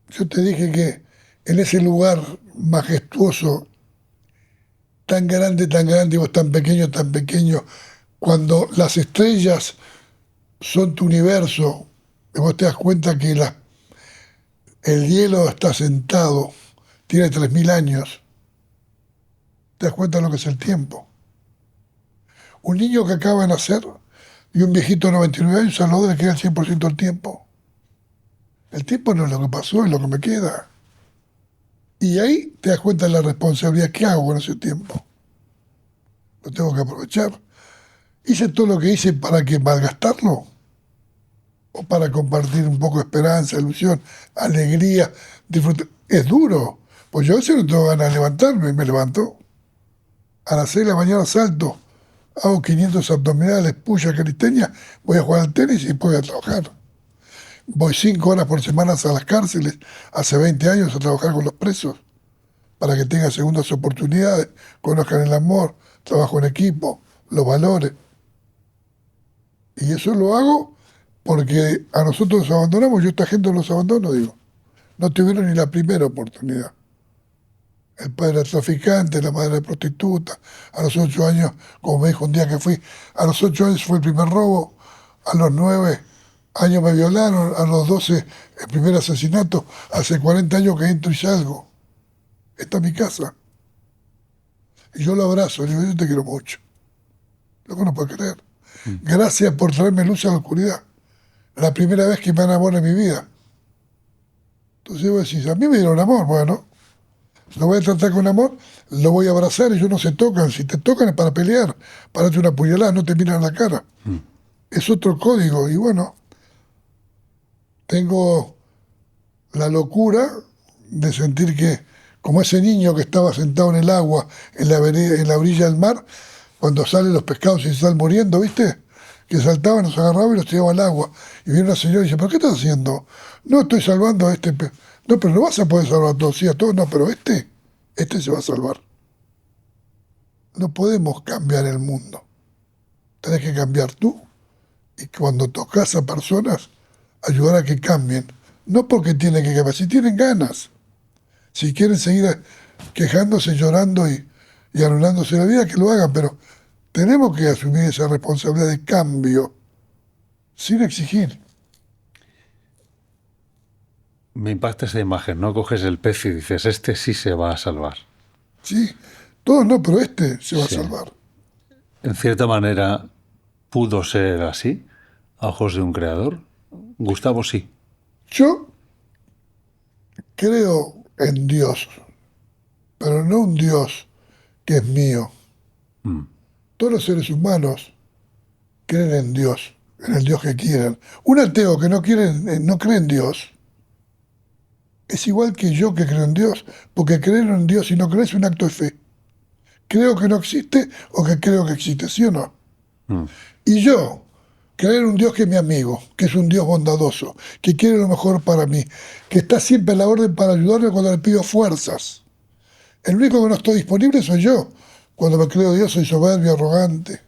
yo te dije que en ese lugar majestuoso, tan grande, y vos tan pequeño, cuando las estrellas son tu universo, y vos te das cuenta que el hielo está sentado, tiene 3000 años, te das cuenta de lo que es el tiempo. Un niño que acaba de nacer y un viejito de 99 años al lado le queda el 100% del tiempo. El tiempo no es lo que pasó, es lo que me queda. Y ahí te das cuenta de la responsabilidad. ¿Qué hago con ese tiempo? Lo tengo que aprovechar. ¿Hice todo lo que hice para que malgastarlo? ¿O para compartir un poco de esperanza, ilusión, alegría, disfrutar? Es duro. Pues yo a veces no tengo ganas de levantarme y me levanto. A las 6 de la mañana salto, hago 500 abdominales, puya, calistenia, voy a jugar al tenis y después voy a trabajar. Voy 5 horas por semana a las cárceles, hace 20 años a trabajar con los presos, para que tengan segundas oportunidades, conozcan el amor, trabajo en equipo, los valores. Y eso lo hago porque a nosotros nos abandonamos, yo a esta gente los abandono, digo. No tuvieron ni la primera oportunidad. El padre era traficante, la madre era prostituta. A los 8 años, como me dijo un día que fui, a los 8 años fue el primer robo, a los 9 años me violaron, a los 12 el primer asesinato, hace 40 años que entro y salgo. Esta es mi casa. Y yo lo abrazo, le digo, yo te quiero mucho. Lo que no puedo creer. Gracias por traerme luz a la oscuridad. La primera vez que me enamoro en mi vida. Entonces vos decís, a mí me dieron amor, bueno, lo voy a tratar con amor, lo voy a abrazar, ellos no se tocan. Si te tocan es para pelear, para darte una puñalada, no te miran a la cara. Es otro código. Y bueno, tengo la locura de sentir que, como ese niño que estaba sentado en el agua, en la orilla del mar, cuando salen los pescados y se están muriendo, ¿viste? Que saltaban, los agarraban y los tiraban al agua. Y viene una señora y dice, ¿pero qué estás haciendo? No, estoy salvando a este pez. No, pero no vas a poder salvar a todos, sí, a todos, no, pero este se va a salvar. No podemos cambiar el mundo. Tenés que cambiar tú. Y cuando tocas a personas, ayudar a que cambien. No porque tienen que cambiar, si tienen ganas. Si quieren seguir quejándose, llorando y anulándose la vida, que lo hagan, pero tenemos que asumir esa responsabilidad de cambio, sin exigir. Me impacta esa imagen, ¿no? Coges el pez y dices, este sí se va a salvar. Sí, todos no, pero este se va a Sí. salvar. En cierta manera, pudo ser así, a ojos de un creador. Gustavo sí. Yo creo en Dios, pero no un Dios que es mío. Todos los seres humanos creen en Dios, en el Dios que quieren. Un ateo que no cree en Dios es igual que yo que creo en Dios, porque creer en Dios y no creer es un acto de fe. Creo que no existe o que creo que existe, ¿sí o no? Y yo, creer en un Dios que es mi amigo, que es un Dios bondadoso, que quiere lo mejor para mí, que está siempre a la orden para ayudarme cuando le pido fuerzas. El único que no estoy disponible soy yo. Cuando me creo Dios soy soberbio, arrogante,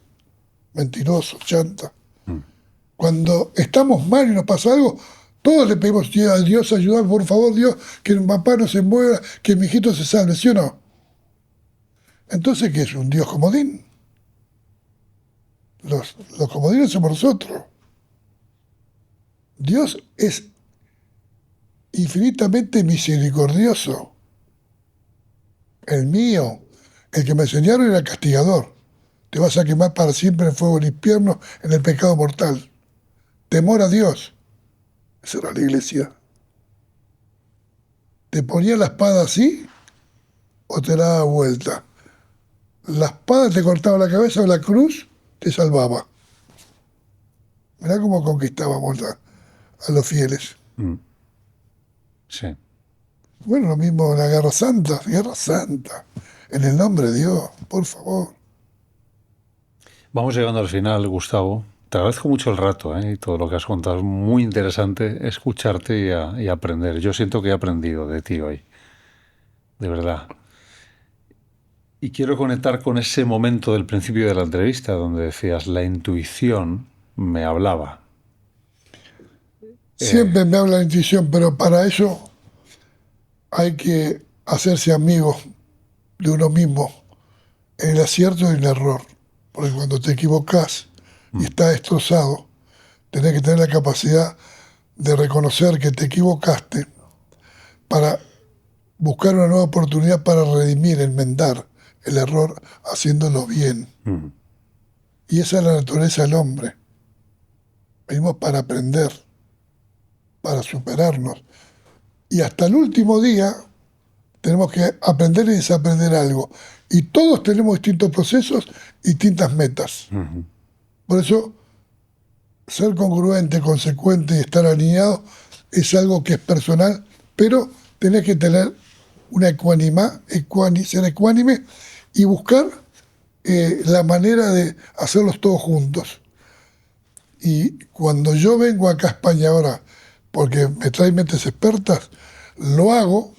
mentiroso, chanta. Cuando estamos mal y nos pasa algo, todos le pedimos a Dios ayudar, por favor, Dios, que mi papá no se muera, que mi hijito se salve, ¿sí o no? Entonces, ¿qué es un Dios comodín? Los comodines somos nosotros. Dios es infinitamente misericordioso. El mío, el que me enseñaron era castigador. Te vas a quemar para siempre en el fuego del infierno, en el pecado mortal. Temor a Dios. Esa era la iglesia. ¿Te ponía la espada así o te la daba vuelta? La espada te cortaba la cabeza o la cruz te salvaba. Mirá cómo conquistábamos a los fieles. Sí. Bueno, lo mismo en la Guerra Santa, en el nombre de Dios, por favor. Vamos llegando al final, Gustavo. Te agradezco mucho el rato, y todo lo que has contado. Es muy interesante escucharte y aprender. Yo siento que he aprendido de ti hoy. De verdad. Y quiero conectar con ese momento del principio de la entrevista donde decías, la intuición me hablaba. Siempre me habla la intuición, pero para eso hay que hacerse amigo de uno mismo, en el acierto y en el error. Porque cuando te equivocas y estás destrozado, tenés que tener la capacidad de reconocer que te equivocaste para buscar una nueva oportunidad para redimir, enmendar el error haciéndolo bien. Y esa es la naturaleza del hombre. Venimos para aprender, para superarnos. Y hasta el último día tenemos que aprender y desaprender algo. Y todos tenemos distintos procesos y distintas metas. Por eso, ser congruente, consecuente y estar alineado es algo que es personal, pero tenés que tener una ser ecuánime y buscar la manera de hacerlos todos juntos. Y cuando yo vengo acá a España ahora, porque me traen mentes expertas, lo hago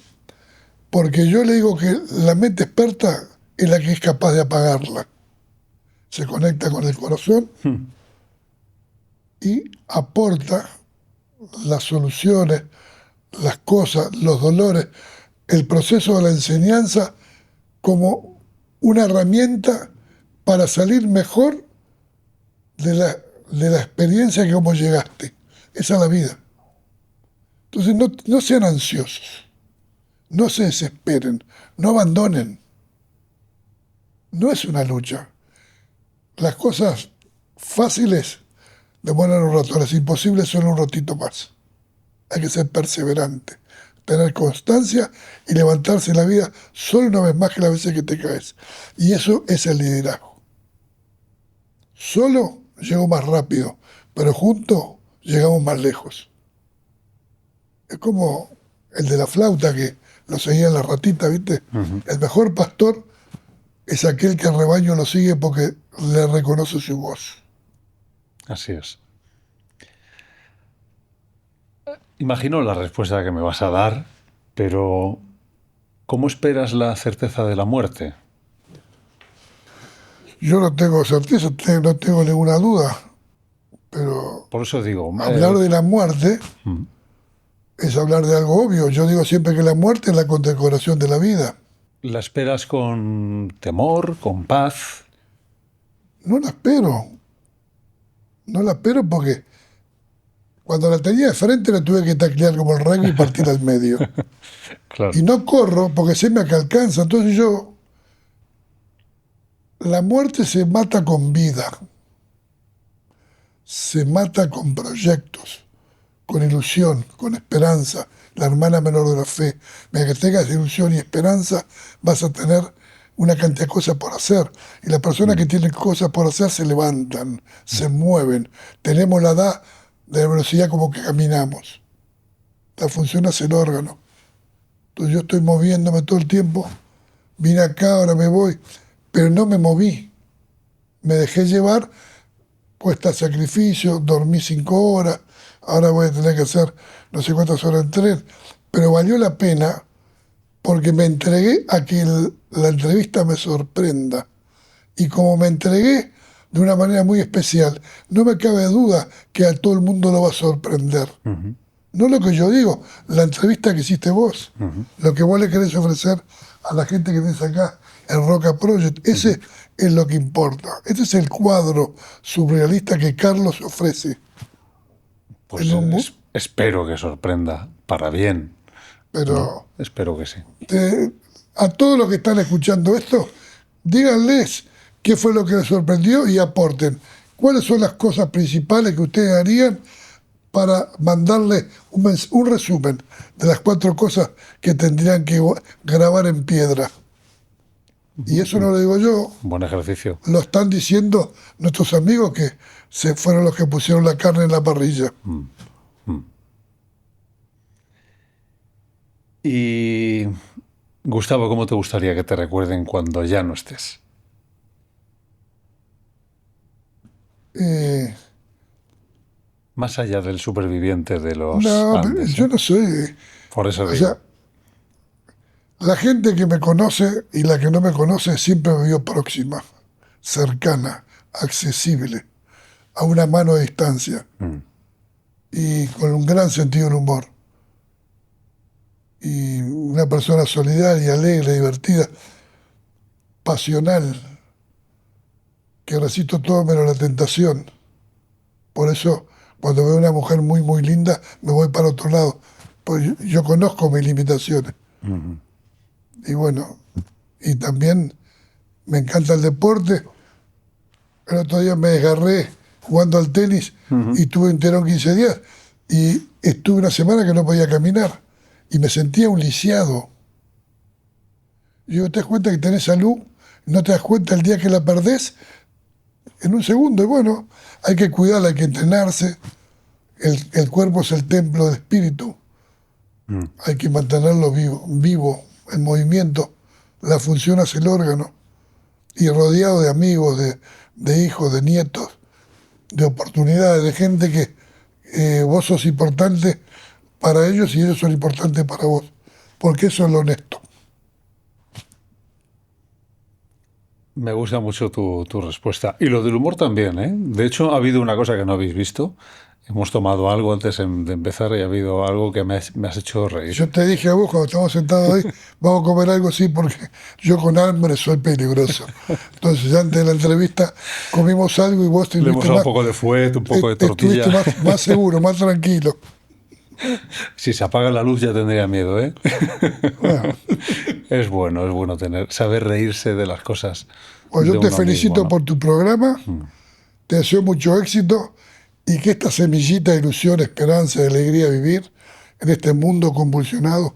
porque yo le digo que la mente experta es la que es capaz de apagarla. Se conecta con el corazón y aporta las soluciones, las cosas, los dolores, el proceso de la enseñanza como una herramienta para salir mejor de la experiencia que como llegaste. Esa es la vida. Entonces no sean ansiosos, no se desesperen, no abandonen. No es una lucha. Las cosas fáciles demoran un rato, las imposibles son un ratito más. Hay que ser perseverante, tener constancia y levantarse en la vida solo una vez más que las veces que te caes. Y eso es el liderazgo. Solo llego más rápido, pero juntos llegamos más lejos. Es como el de la flauta que lo seguía en la ratita, ¿viste? El mejor pastor es aquel que el rebaño lo sigue porque le reconoce su voz. Así es. Imagino la respuesta que me vas a dar, pero ¿cómo esperas la certeza de la muerte? Yo no tengo certeza, no tengo ninguna duda, pero Por eso digo, hablar de la muerte es hablar de algo obvio. Yo digo siempre que la muerte es la condecoración de la vida. ¿la esperas con temor, con paz? No la espero. No la espero porque cuando la tenía de frente la tuve que taclear como el rugby y partir al medio. Claro. Y no corro porque sé me que alcanza. Entonces la muerte se mata con vida, se mata con proyectos, con ilusión, con esperanza. La hermana menor de la fe. Mientras que tengas ilusión y esperanza, vas a tener una cantidad de cosas por hacer. Y las personas que tienen cosas por hacer se levantan, se mueven. Tenemos la edad de la velocidad como que caminamos. La función es el órgano. Entonces yo estoy moviéndome todo el tiempo. Vine acá, ahora me voy. Pero no me moví. Me dejé llevar, cuesta sacrificio, dormí 5 horas, ahora voy a tener que hacer no sé cuántas horas en tren. Pero valió la pena porque me entregué a que la entrevista me sorprenda. Y como me entregué de una manera muy especial, no me cabe duda que a todo el mundo lo va a sorprender. No lo que yo digo, la entrevista que hiciste vos, lo que vos le querés ofrecer a la gente que tenés acá, el Roca Project, ese es lo que importa. Este es el cuadro surrealista que Carlos ofrece. Pues espero que sorprenda para bien. Pero ¿No? Espero que sí. a todos los que están escuchando esto, díganles qué fue lo que les sorprendió y aporten. ¿Cuáles son las cosas principales que ustedes harían para mandarle un resumen de las 4 cosas que tendrían que grabar en piedra? Y eso no lo digo yo. Buen ejercicio. Lo están diciendo nuestros amigos que se fueron los que pusieron la carne en la parrilla. Y Gustavo, ¿cómo te gustaría que te recuerden cuando ya no estés? Más allá del superviviente de los Andes. Yo no soy. Por eso O digo. sea, la gente que me conoce y la que no me conoce siempre me vio próxima, cercana, accesible, a una mano de distancia y con un gran sentido del humor. Y una persona solidaria, alegre, divertida, pasional, que resisto todo menos la tentación. Por eso, cuando veo una mujer muy, muy linda, me voy para otro lado. Pues yo conozco mis limitaciones. Y bueno, y también me encanta el deporte. El otro día me desgarré jugando al tenis y tuve un tirón 15 días y estuve una semana que no podía caminar y me sentía un lisiado. Y digo, te das cuenta que tenés salud, no te das cuenta el día que la perdés en un segundo. Y bueno, hay que cuidarla, hay que entrenarse. El cuerpo es el templo del espíritu. Hay que mantenerlo vivo, en movimiento. La función hace el órgano. Y rodeado de amigos, de hijos, de nietos, de oportunidades, de gente que vos sos importante para ellos y ellos son importantes para vos. Porque eso es lo honesto. Me gusta mucho tu respuesta. Y lo del humor también, ¿eh? De hecho, ha habido una cosa que no habéis visto. Hemos tomado algo antes de empezar y ha habido algo que me has hecho reír. Yo te dije a vos cuando estamos sentados ahí, vamos a comer algo así porque yo con hambre soy peligroso. Entonces antes de la entrevista comimos algo y vos te Le hemos dado un poco de fuet, un poco de tortilla. Estuviste más seguro, más tranquilo. Si se apaga la luz ya tendría miedo, ¿eh? Bueno, Es bueno saber reírse de las cosas. pues yo de te uno felicito mismo, ¿no? por tu programa, te deseo mucho éxito y que esta semillita de ilusión, esperanza y alegría de vivir en este mundo convulsionado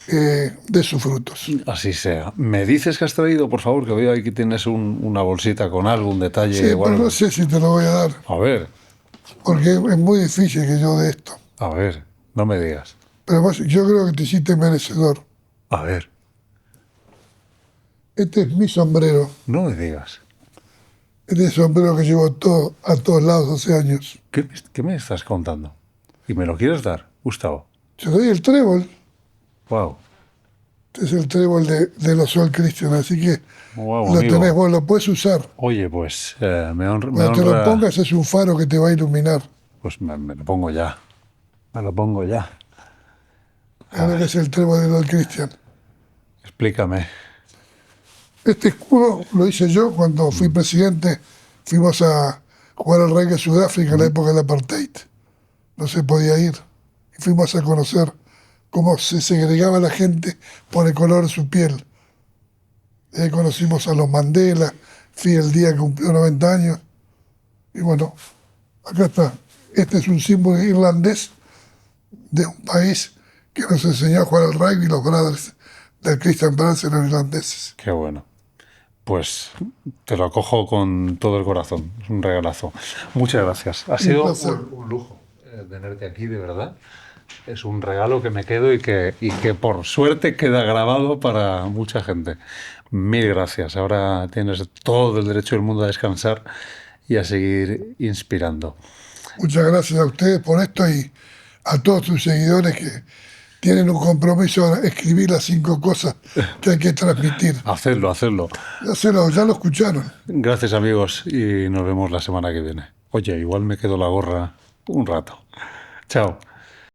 dé sus frutos. Así sea. ¿Me dices que has traído, por favor, que veo ahí que tienes una bolsita con algo, un detalle Sí, o pero algo? no sé si te lo voy a dar, A ver, porque es muy difícil que yo dé esto. no me digas. Pero yo creo que te hiciste merecedor. A ver, Este es mi sombrero. no me digas. Este es el sombrero que llevo a todos lados hace años. ¿Qué me estás contando? ¿Y me lo quieres dar, Gustavo? Te doy el trébol. Wow. Este es el trébol de los Sol Christian, así que Wow, lo amigo. tenés vos, lo puedes usar. Oye, pues me honra. Cuando te lo pongas es un faro que te va a iluminar. Pues me lo pongo ya. Me lo pongo ya. A ver qué es el trébol de los Christian. Explícame. Este escudo lo hice yo cuando fui presidente. Fuimos a jugar al rugby de Sudáfrica en la época del apartheid. No se podía ir. Y fuimos a conocer cómo se segregaba la gente por el color de su piel. Y ahí conocimos a los Mandela. Fui el día que cumplió 90 años. Y bueno, acá está. Este es un símbolo irlandés de un país que nos enseñó a jugar al rugby. Los brothers del Christian Brothers eran irlandeses. Qué bueno. Pues te lo acojo con todo el corazón. Es un regalazo. Muchas gracias. Ha sido un lujo tenerte aquí, de verdad. Es un regalo que me quedo y que por suerte queda grabado para mucha gente. Mil gracias. Ahora tienes todo el derecho del mundo a descansar y a seguir inspirando. Muchas gracias a ustedes por esto y a todos tus seguidores que tienen un compromiso a escribir las 5 cosas que hay que transmitir. Hacerlo. Ya lo escucharon. Gracias, amigos, y nos vemos la semana que viene. Oye, igual me quedo la gorra un rato. Chao.